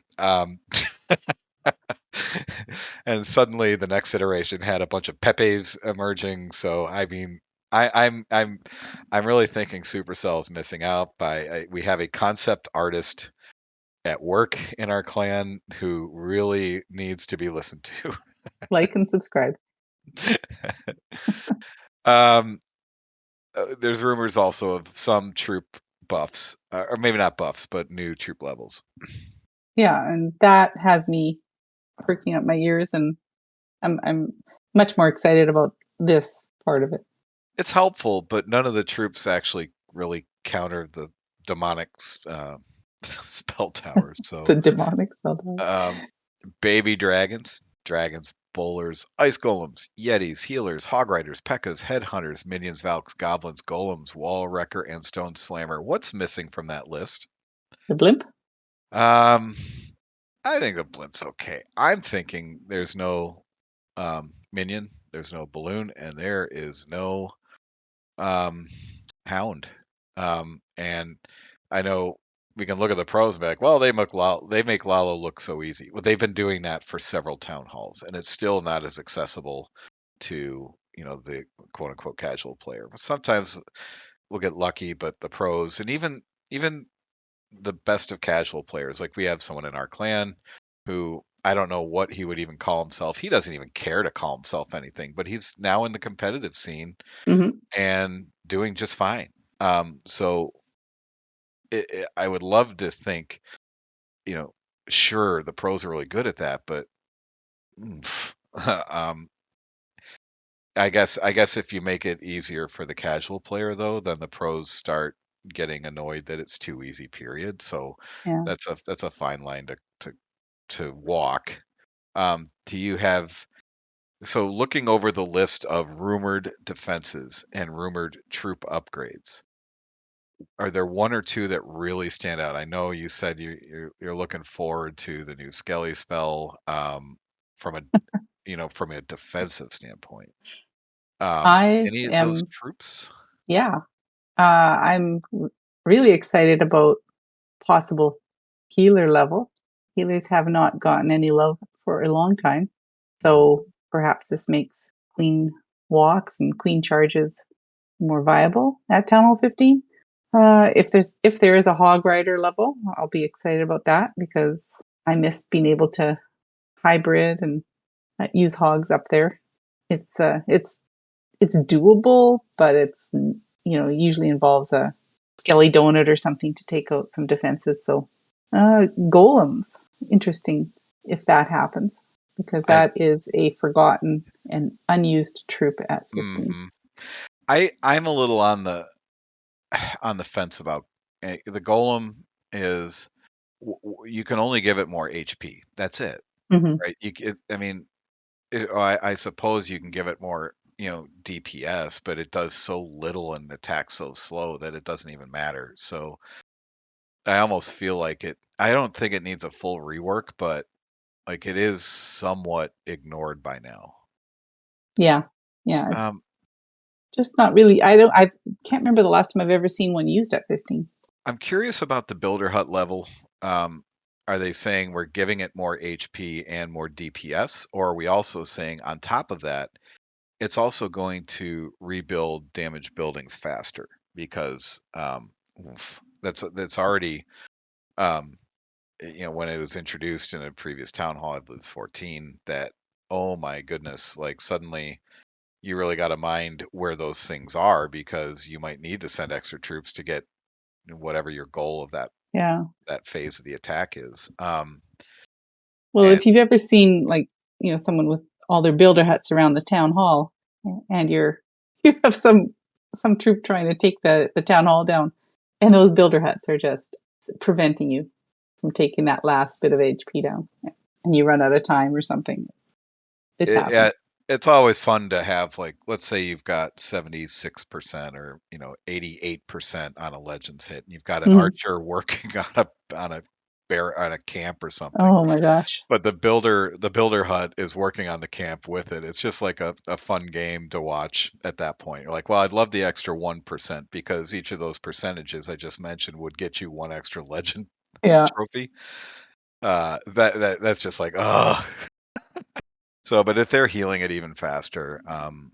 B: and suddenly the next iteration had a bunch of Pepes emerging. So, I mean, I'm really thinking Supercell's missing out by we have a concept artist at work in our clan who really needs to be listened to.
A: like and subscribe.
B: um, there's rumors also of some troop buffs, or maybe not buffs, but new troop levels.
A: Yeah, and that has me perking up my ears, and I'm much more excited about this part of it.
B: It's helpful, but none of the troops actually really counter the demonic spell towers.
A: The
B: So,
A: demonic spell towers.
B: um, baby dragons, bowlers, ice golems, yetis, healers, hog riders, pekkas, headhunters, minions, valks, goblins, golems, wall wrecker, and stone slammer. What's missing from that list?
A: The blimp.
B: Um, I think the blimp's okay. I'm thinking there's no minion, there's no balloon, and there is no um, hound. And I know we can look at the pros and be like, well, they make Lalo look so easy. Well, they've been doing that for several town halls, and it's still not as accessible to the quote unquote casual player. Sometimes we'll get lucky, but the pros and even the best of casual players, like we have someone in our clan who I don't know what he would even call himself. He doesn't even care to call himself anything, but he's now in the competitive scene
A: Mm-hmm.
B: and doing just fine. So I would love to think, you know, sure, the pros are really good at that, but um, I guess if you make it easier for the casual player, though, then the pros start getting annoyed that it's too easy. Period. So
A: Yeah.
B: that's a fine line to walk. Do you have so looking over the list of rumored defenses and rumored troop upgrades? Are there one or two that really stand out? I know you said you're looking forward to the new Skelly spell from a defensive standpoint.
A: I
B: Any of those
A: am,
B: troops?
A: yeah, I'm really excited about possible healer level. Healers have not gotten any love for a long time. So perhaps this makes queen walks and queen charges more viable at Town Hall 15. If there is a hog rider level, I'll be excited about that because I miss being able to hybrid and use hogs up there. It's doable, but it's usually involves a skelly donut or something to take out some defenses. So golems, interesting if that happens because
B: I
A: that is a forgotten and unused troop at 15.
B: mhm. I'm a little on the fence about the golem is you can only give it more HP. That's it,
A: Mm-hmm.
B: right? I mean, I suppose you can give it more, DPS, but it does so little and attacks so slow that it doesn't even matter. So I almost feel like I don't think it needs a full rework, but like it is somewhat ignored by now.
A: Yeah, yeah,
B: Um,
A: it's just not really. I can't remember the last time I've ever seen one used at 15.
B: I'm curious about the builder hut level. Um, are they saying we're giving it more HP and more DPS, or are we also saying on top of that, it's also going to rebuild damaged buildings faster because that's already um, when it was introduced in a previous town hall, I believe it was 14, that oh my goodness, like suddenly you really got to mind where those things are because you might need to send extra troops to get whatever your goal of
A: Yeah.
B: that phase of the attack is.
A: Well,
B: And
A: if you've ever seen like, someone with all their builder huts around the town hall and you have some troop trying to take the town hall down and those builder huts are just preventing you from taking that last bit of HP down and you run out of time or something. It's happened.
B: it's always fun to have, like, let's say you've got 76% or 88% on a legends hit, and you've got an
A: Mhm.
B: archer working on a bear on a camp or something.
A: Oh my gosh.
B: But the builder hut is working on the camp with it. It's just like a fun game to watch at that point. You're like, well, I'd love the extra 1% because each of those percentages I just mentioned would get you one extra legend
A: Yeah.
B: trophy. That's just like, oh. So, but if they're healing it even faster, more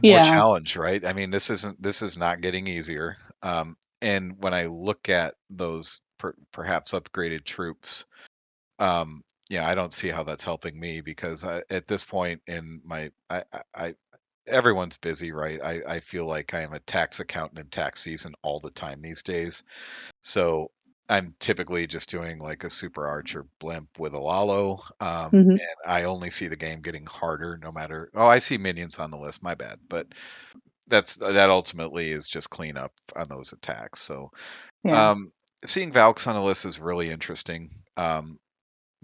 A: Yeah.
B: challenge, right? I mean, this is not getting easier. And when I look at those perhaps upgraded troops, I don't see how that's helping me because at this point in my, everyone's busy, right? I feel like I am a tax accountant in tax season all the time these days. So I'm typically just doing like a super archer blimp with a Lalo.
A: Hmm.
B: And I only see the game getting harder no matter. Oh, I see minions on the list, my bad. But that ultimately is just cleanup on those attacks. So
A: Yeah.
B: um, seeing Valks on the list is really interesting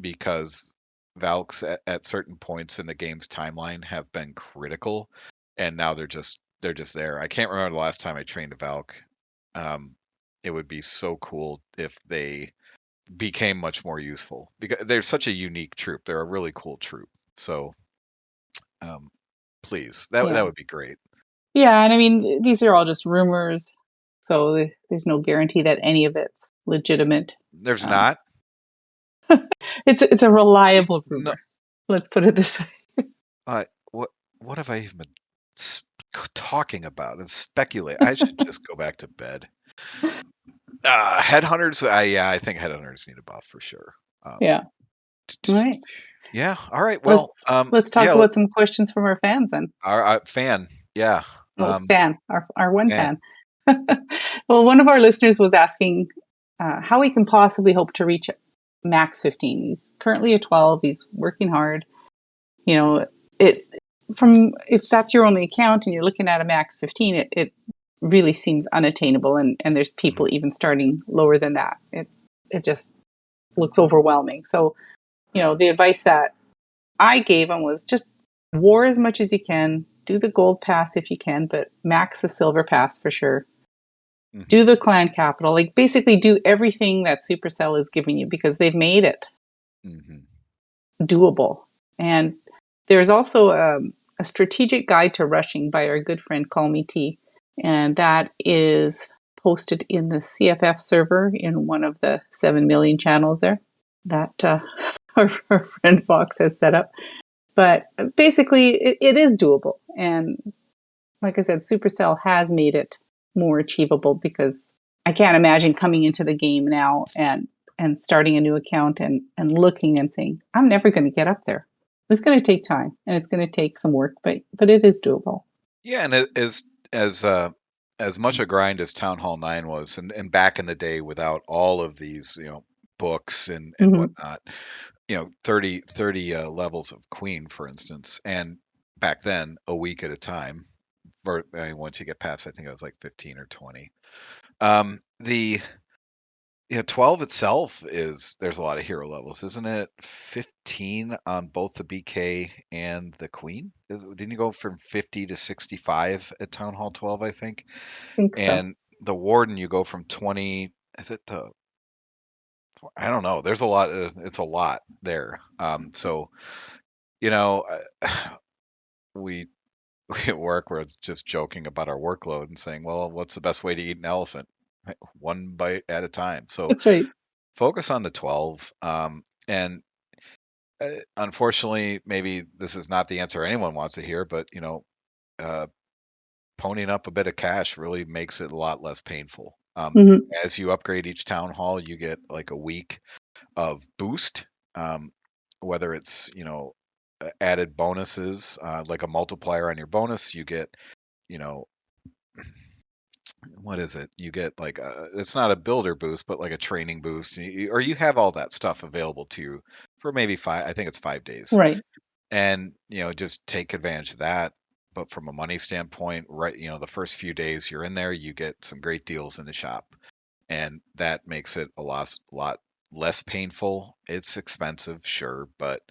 B: because Valks at certain points in the game's timeline have been critical, and now they're just there. I can't remember the last time I trained a Valk. Um, it would be so cool if they became much more useful because they're such a unique troop. They're a really cool troop. So um, please, that
A: Yeah.
B: would be great.
A: Yeah. And I mean, these are all just rumors. So there's no guarantee that any of it's legitimate.
B: There's
A: Um,
B: not.
A: it's a reliable
B: No.
A: rumor. Let's put it this way.
B: What have I even been s- talking about and speculate? I should just go back to bed. Headhunters. Yeah, I think headhunters need a buff for sure. Um,
A: Yeah. All right.
B: yeah. All right.
A: Let's
B: Well.
A: let's talk
B: Yeah.
A: about some questions from our fans then.
B: Our fan. Yeah.
A: Well, fan, our one
B: Fan.
A: fan. Well, one of our listeners was asking how we can possibly hope to reach max 15. He's currently a 12. He's working hard. It's from if that's your only account and you're looking at a max 15, it really seems unattainable. And there's
B: Mhm.
A: people even starting lower than that. It just looks overwhelming. So, the advice that I gave him was just war as much as you can, do the gold pass if you can, but max the silver pass for sure.
B: Mhm.
A: Do the clan capital, like basically do everything that Supercell is giving you because they've made it
B: Mhm.
A: doable. And there's also a strategic guide to rushing by our good friend Call Me T, and that is posted in the CFF server in one of the 7 million channels there that our friend Fox has set up. But basically, it is doable. And like I said, Supercell has made it more achievable because I can't imagine coming into the game now and starting a new account and looking and saying, I'm never going to get up there. It's going to take time and it's going to take some work, but it is doable.
B: Yeah, and as much a grind as Town Hall 9 was, and back in the day without all of these, books and
A: Mm-hmm.
B: whatnot, 30 levels of Queen, for instance, and back then a week at a time. Once you get past, I think it was like 15 or 20. The 12 itself there's a lot of hero levels, isn't it? 15 on both the BK and the Queen. Didn't you go from 50 to 65 at Town Hall 12, I think?
A: I think so.
B: And the Warden, you go from 20. Is it the? I don't know. There's a lot. It's a lot there. So you know, we we at work we're just joking about our workload and saying, well, what's the best way to eat an elephant? One bite at a time. So
A: That's right.
B: focus on the 12. And unfortunately, maybe this is not the answer anyone wants to hear, but uh, ponying up a bit of cash really makes it a lot less painful.
A: Hmm.
B: As you upgrade each town hall, you get like a week of boost, um, whether it's added bonuses like a multiplier on your bonus. You get you know what is it? You get like it's not a builder boost, but like a training boost, or you have all that stuff available to you for maybe five. I think it's 5 days,
A: Right.
B: and just take advantage of that. But from a money standpoint, right, the first few days you're in there, you get some great deals in the shop, and that makes it a lot less painful. It's expensive, sure, but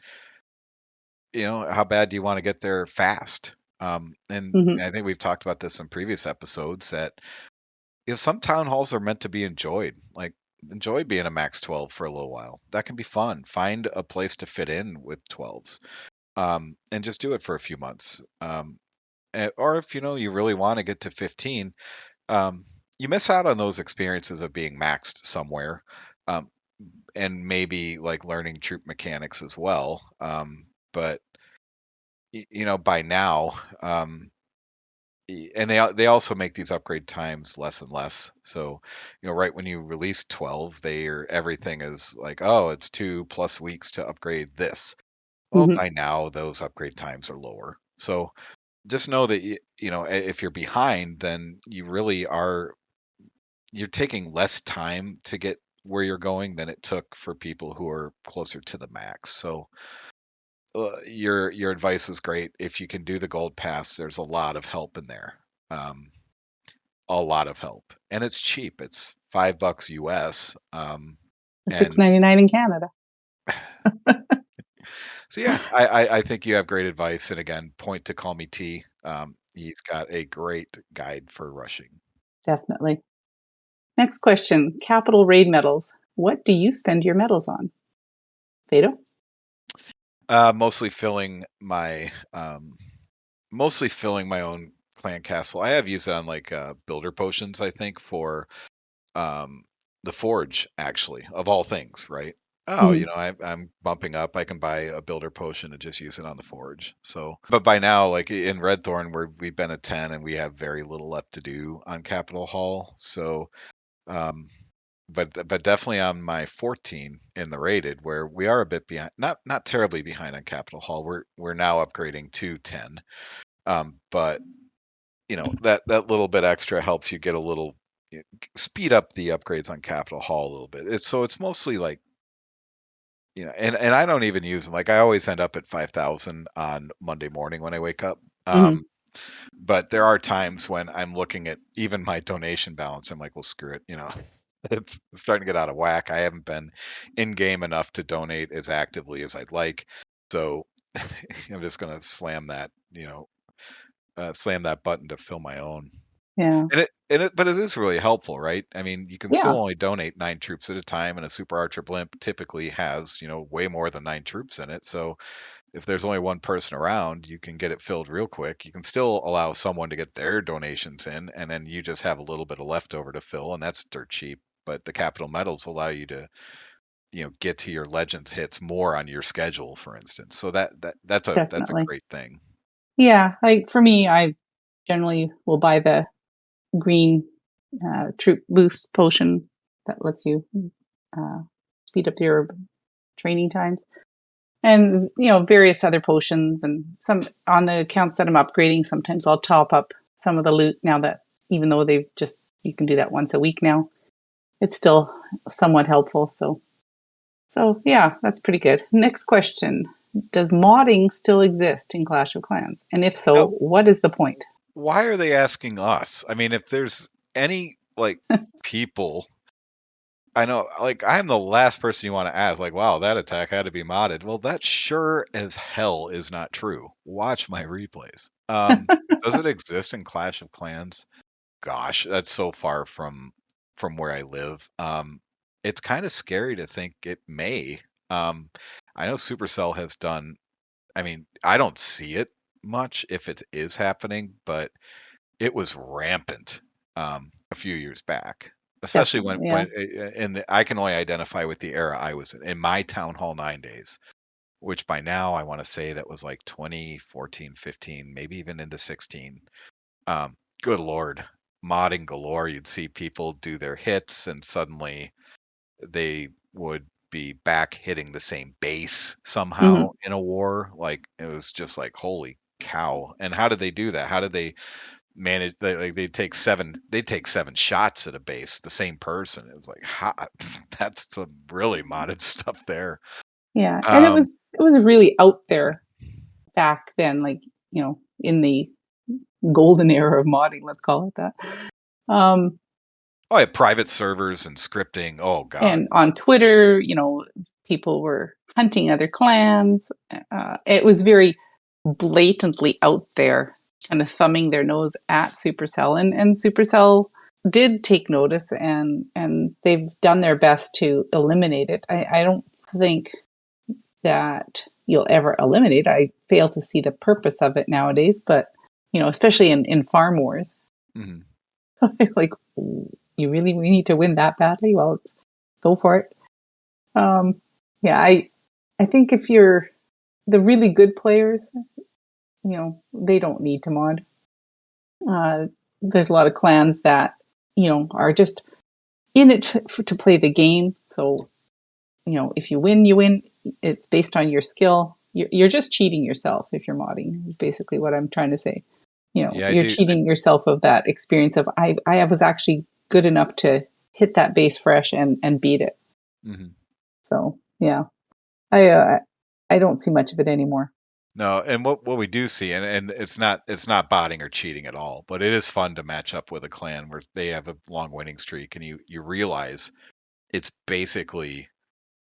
B: how bad do you want to get there fast? And
A: Hmm.
B: I think we've talked about this in previous episodes that some town halls are meant to be enjoyed. Like, enjoy being a max 12 for a little while. That can be fun. Find a place to fit in with 12s, and just do it for a few months. Or if you really want to get to 15, um, you miss out on those experiences of being maxed somewhere, um, and maybe like learning troop mechanics as well. But by now, and they also make these upgrade times less and less. So, right when you release 12, everything is like, oh, it's 2+ weeks to upgrade this. Well,
A: Hmm.
B: by now those upgrade times are lower. So just know that if you're behind, then you're taking less time to get where you're going than it took for people who are closer to the max. So your advice is great. If you can do the gold pass, there's a lot of help in there. Um, a lot of help, and it's cheap. It's $5 US.
A: Six
B: And
A: ninety nine in Canada.
B: so yeah, I think you have great advice. And again, point to Call Me T. He's got a great guide for rushing.
A: Definitely. Next question. Capital raid medals. What do you spend your medals on? Fado?
B: Mostly filling my own clan castle. I have used it on like builder potions, I think, for um, the forge, actually, of all things, right? Oh,
A: Hmm.
B: I'm bumping up. I can buy a builder potion and just use it on the forge. So, but by now, like in Redthorn, we've been at 10 and we have very little left to do on Capital Hall. So, um, but definitely on my 14 in the rated, where we are a bit behind, not terribly behind on Capital Hall. We're now upgrading to 10. But that little bit extra helps you get a little speed up the upgrades on Capitol Hall a little bit. It's mostly like and I don't even use them. Like I always end up at 5,000 on Monday morning when I wake up.
A: Hmm.
B: But there are times when I'm looking at even my donation balance. I'm like, well, screw it. It's starting to get out of whack. I haven't been in game enough to donate as actively as I'd like. So I'm just gonna slam that button to fill my own.
A: Yeah.
B: But it is really helpful, right? I mean, you can still
A: Yeah.
B: only donate 9 troops at a time, and a Super Archer blimp typically has, way more than 9 troops in it. So if there's only one person around, you can get it filled real quick. You can still allow someone to get their donations in, and then you just have a little bit of leftover to fill, and that's dirt cheap. But the capital medals allow you to, get to your Legends hits more on your schedule, for instance. So that's a
A: Definitely.
B: great thing.
A: Yeah. Like for me, I generally will buy the green troop boost potion that lets you uh, speed up your training times. And various other potions, and some on the accounts that I'm upgrading, sometimes I'll top up some of the loot now that, even though you can do that once a week now, it's still somewhat helpful. So yeah, that's pretty good. Next question. Does modding still exist in Clash of Clans? And if so,
B: Now,
A: what is the point?
B: why are they asking us? I mean, if there's any like people, I know, like I'm the last person you want to ask, like, wow, that attack had to be modded. Well, that sure as hell is not true. Watch my replays. Does it exist in Clash of Clans? Gosh, that's so far from where I live. It's kind of scary to think it may. Um, I know Supercell has done. I mean, I don't see it much if it is happening, but it was rampant a few years back, especially
A: Definitely, yeah.
B: I can only identify with the era I was in my Town Hall 9 days. which by now I want to say that was like 2014, 15, maybe even into 16. Good Lord, modding galore. You'd see people do their hits and suddenly they would be back hitting the same base somehow
A: Hmm.
B: in a war. Like it was just like, holy cow. And how did they do that? How did they manage like they'd take seven shots at a base, the same person? It was like that's some really modded stuff there.
A: Yeah, and
B: Um
A: it was really out there back then, like, in the golden era of modding, let's call it that. Um,
B: oh yeah, private servers and scripting. Oh god.
A: and on Twitter, people were hunting other clans. It was very blatantly out there, kind of thumbing their nose at Supercell, and Supercell did take notice, and they've done their best to eliminate it. I don't think that you'll ever eliminate. I fail to see the purpose of it nowadays, but especially in farm wars,
B: Mhm.
A: like, you really we need to win that badly. Well, let's go for it. Um, yeah, I think if you're the really good players, they don't need to mod. There's a lot of clans that are just in it to play the game. So if you win, you win. It's based on your skill. You're just cheating yourself if you're modding. Is basically what I'm trying to say.
B: Yeah, I
A: You're
B: do.
A: cheating yourself of that experience of I was actually good enough to hit that base fresh and beat it.
B: Mhm.
A: So yeah, I don't see much of it anymore.
B: No, and what we do see, and it's not botting or cheating at all, but it is fun to match up with a clan where they have a long winning streak, and you realize it's basically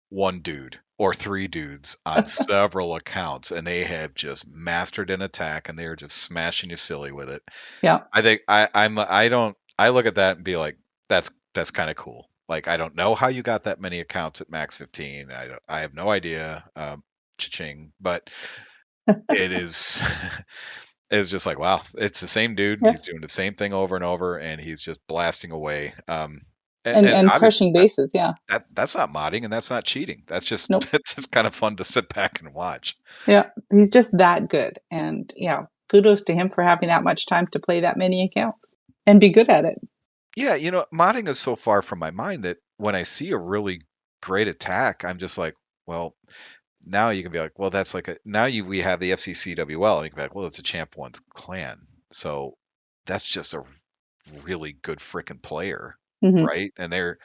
B: one dude or three dudes on several accounts, and they have just mastered an attack, and they are just smashing you silly with it.
A: Yeah.
B: I think I look at that and be like, that's kind of cool. Like I don't know how you got that many accounts at max 15. I have no idea. Cha-ching, but it is it's just like, wow, it's the same dude.
A: Yeah.
B: He's doing the same thing over and over, and he's just blasting away. And,
A: and
B: and
A: and
B: obviously
A: crushing bases. Yeah.
B: that's not modding and that's not cheating. That's just
A: Nope.
B: it's just kind of fun to sit back and watch.
A: Yeah. He's just that good, and yeah, kudos to him for having that much time to play that many accounts and be good at it.
B: Yeah, modding is so far from my mind that when I see a really great attack, I'm just like, well, now you can be like, well, that's like a now you we have the FCCWL, and you can be like, well, it's a Champ One's clan, so that's just a really good freaking player,
A: Hmm.
B: right? And they're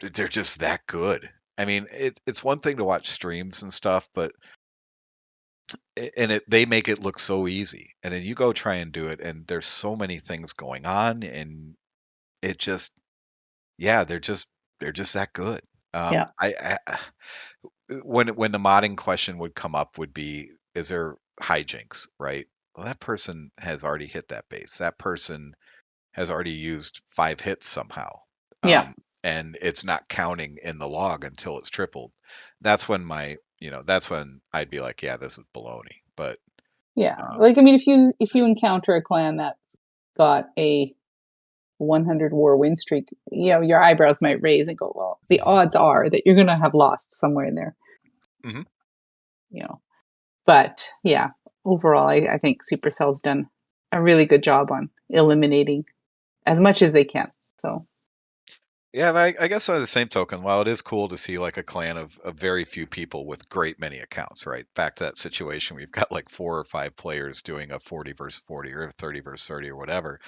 B: just that good. I mean, it's one thing to watch streams and stuff, but they make it look so easy, and then you go try and do it, and there's so many things going on, and it just yeah, they're just that good.
A: Yeah.
B: When the modding question would come up would be, is there hijinks, right? Well, that person has already hit that base. That person has already used 5 hits somehow.
A: Yeah.
B: And it's not counting in the log until it's tripled. That's when I'd be like, yeah, this is baloney. But
A: Yeah.
B: um,
A: Like, I mean, if you encounter a clan that's got a 100 war win streak, your eyebrows might raise and go, well, the odds are that you're going to have lost somewhere in there,
B: mhm.
A: you know. But yeah, overall, I think Supercell's done a really good job on eliminating as much as they can. So
B: Yeah, but I guess on the same token, while it is cool to see like a clan of very few people with great many accounts, right? Back to that situation, we've got like 4 or 5 players doing a 40 versus 40 or 30 versus 30 or whatever.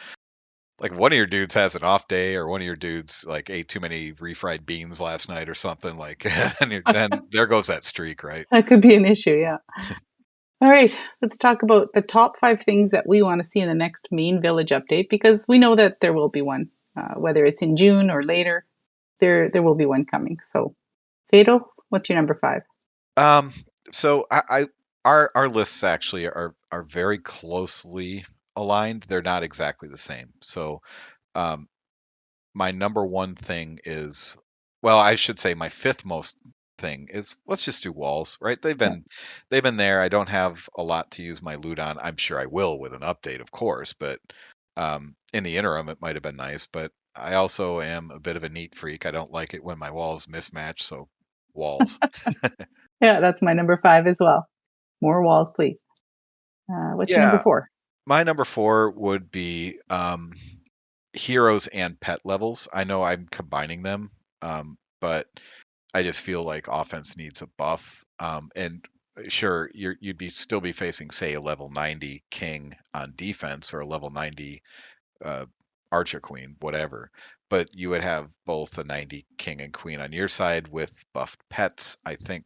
B: Like one of your dudes has an off day, or one of your dudes like ate too many refried beans last night or something. Like, and then there goes that streak, right?
A: that could be an issue. Yeah. All right, let's talk about the top 5 things that we want to see in the next main village update, because we know that there will be one, whether it's in June or later. There will be one coming. So, Fatal, what's your number 5?
B: Um, so our lists actually are very closely aligned. They're not exactly the same. So, um, my number one thing is, well, I should say my fifth most thing is let's just do walls, right? They've
A: Yeah.
B: been they've been there. I don't have a lot to use my loot on. I'm sure I will with an update, of course, but in the interim, it might have been nice. But I also am a bit of a neat freak. I don't like it when my walls mismatch, so walls.
A: Yeah, that's my number 5 as well. More walls, please. What's your number
B: Yeah,
A: 4?
B: my number 4 would be heroes and pet levels. I know I'm combining them, but I just feel like offense needs a buff. And sure, you'd be still be facing, say, a level 90 king on defense or a level 90 uh, archer queen, whatever. But you would have both a 90 king and queen on your side with buffed pets. I think.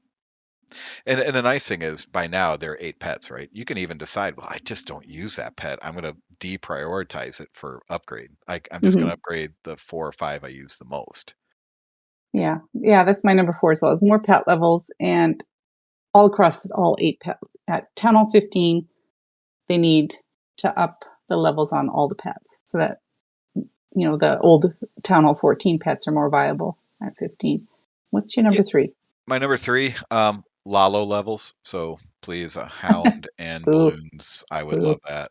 B: And the nice thing is, by now there are 8 pets, right? You can even decide, well, I just don't use that pet. I'm going to deprioritize it for upgrade. I'm just going
A: Hmm.
B: to upgrade the 4 or 5 I use the most.
A: Yeah, yeah, that's my number 4 as well. Is more pet levels and all across all 8 pet at town hall 15. They need to up the levels on all the pets so that the old town hall 14 pets are more viable at 15. What's your
B: Yeah,
A: number 3?
B: my number 3, Lalo levels. So please, a hound and
A: Boo,
B: balloons. I would
A: boo.
B: love that.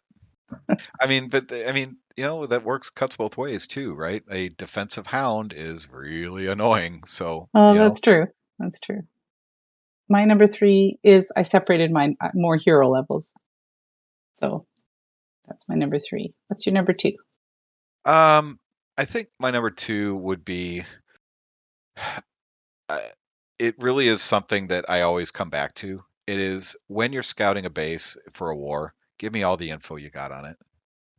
B: I mean, but I mean, that works, cuts both ways too, right? A defensive hound is really annoying. So,
A: Oh, that's true. That's true. My number 3 is I separated mine more hero levels. So that's my number 3. What's your number 2?
B: um, I think my number 2 would be. uh, it really is something that I always come back to. It is when you're scouting a base for a war, give me all the info you got on it.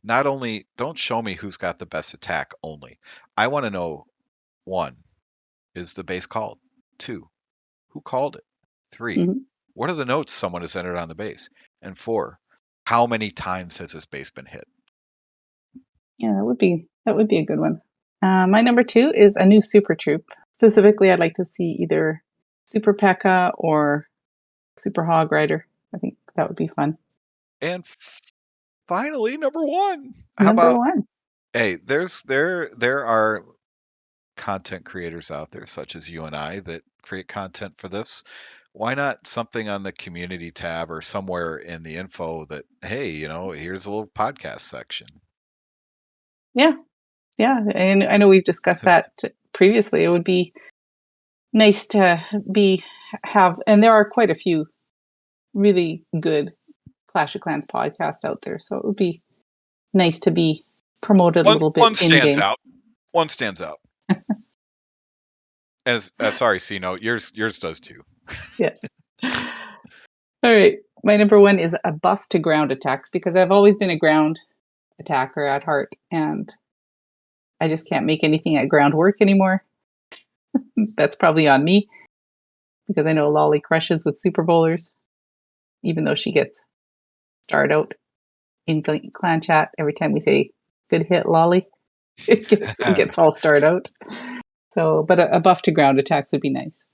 B: Not only don't show me who's got the best attack only. I want to know, one, is the base called? Two, who called it? Three,
A: Mm-hmm.
B: what are the notes someone has entered on the base? And four, how many times has this base been hit?
A: Yeah, that would be a good one. My number 2 is a new super troop. Specifically, I'd like to see either Super P.E.K.K.A. or Super Hog Rider. I think that would be fun.
B: And finally, number one. How
A: Number
B: about,
A: 1.
B: hey, there are content creators out there such as you and I that create content for this. Why not something on the community tab or somewhere in the info that, hey, here's a little podcast section.
A: Yeah, yeah, and I know we've discussed that previously. It would be nice to have, and there are quite a few really good Clash of Clans podcasts out there. So it would be nice to be promoted a
B: One
A: little bit
B: one
A: in
B: stands
A: game.
B: out. One stands out. As sorry, C note, yours does too.
A: Yes. All right. My number 1 is a buff to ground attacks because I've always been a ground attacker at heart, and I just can't make anything at ground work anymore. That's probably on me because I know Lolly crushes with Super Bowlers, even though she gets starred out in clan chat every time we say "good hit, Lolly." It gets all starred out. So, but a buff to ground attacks would be nice.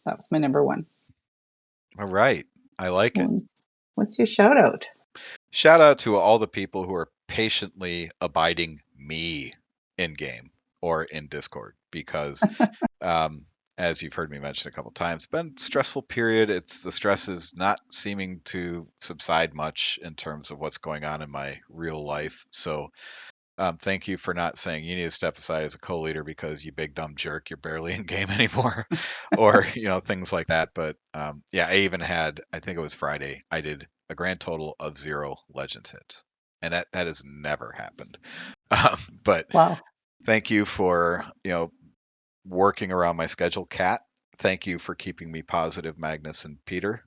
A: That was my number 1.
B: All right. I like it.
A: What's your shout out?
B: Shout out to all the people who are patiently abiding me in game or in Discord because as you've heard me mention a couple times, been a stressful period. The stress is not seeming to subside much in terms of what's going on in my real life. So thank you for not saying you need to step aside as a co-leader because you big dumb jerk, you're barely in game anymore, or things like that. But yeah, I think it was Friday, I did a grand total of 0 Legends hits, and that has never happened. But
A: Wow.
B: thank you for working around my schedule, Kat. Thank you for keeping me positive, Magnus and Peter.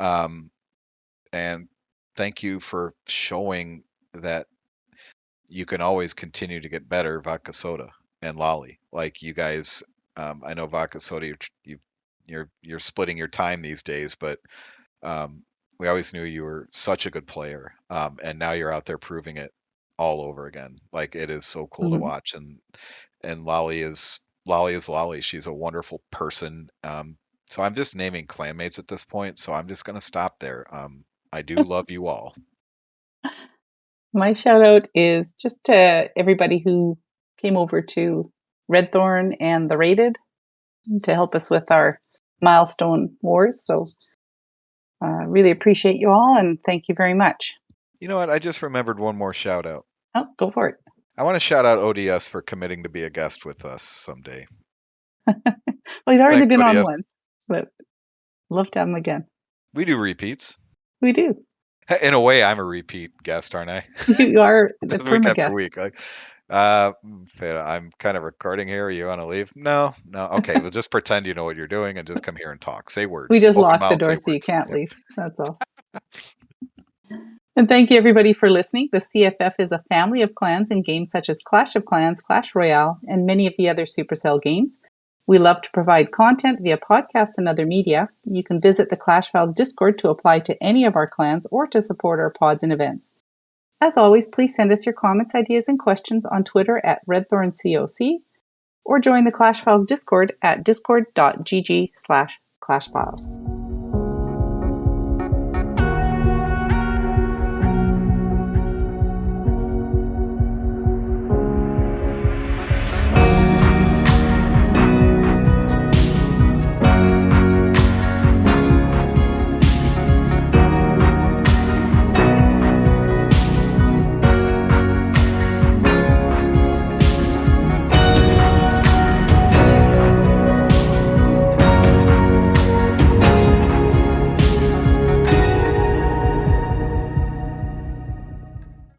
B: Um, and thank you for showing that you can always continue to get better, Vodka Soda and Lolly. Like you guys, I know Vodka Soda, you're splitting your time these days, but um, we always knew you were such a good player, and now you're out there proving it all over again. Like it is so cool to
A: Mm-hmm.
B: watch, and Lolly is Lolly. She's a wonderful person. So I'm just naming clanmates at this point. So I'm just gonna stop there. I do love you all.
A: My shout out is just to everybody who came over to Redthorn and the Rated to help us with our milestone wars. So really appreciate you all and thank you very much.
B: You know what? I just remembered one more shout out.
A: Oh, go for it.
B: I want to shout out ODS for committing to be a guest with us someday.
A: Well, he's already
B: Thanks,
A: been on
B: ODS.
A: once, but Love to have them again.
B: We do repeats.
A: We do.
B: In a way, I'm a repeat guest, aren't I?
A: You are the
B: Week after
A: perma-guest.
B: week. Like, Feta, I'm kind of recording here. You want to leave? No. Okay, well, just pretend you know what you're doing and just come here and talk. Say words.
A: We just
B: Open
A: lock the
B: mouth,
A: door
B: say
A: so you
B: words.
A: can't
B: Yeah.
A: leave. That's all. And thank you everybody for listening. The CFF is a family of clans in games such as Clash of Clans, Clash Royale, and many of the other Supercell games. We love to provide content via podcasts and other media. You can visit the Clash Files Discord to apply to any of our clans or to support our pods and events. As always, please send us your comments, ideas, and questions on Twitter at RedthornCoc or join the Clash Files Discord at discord.gg/clashfiles.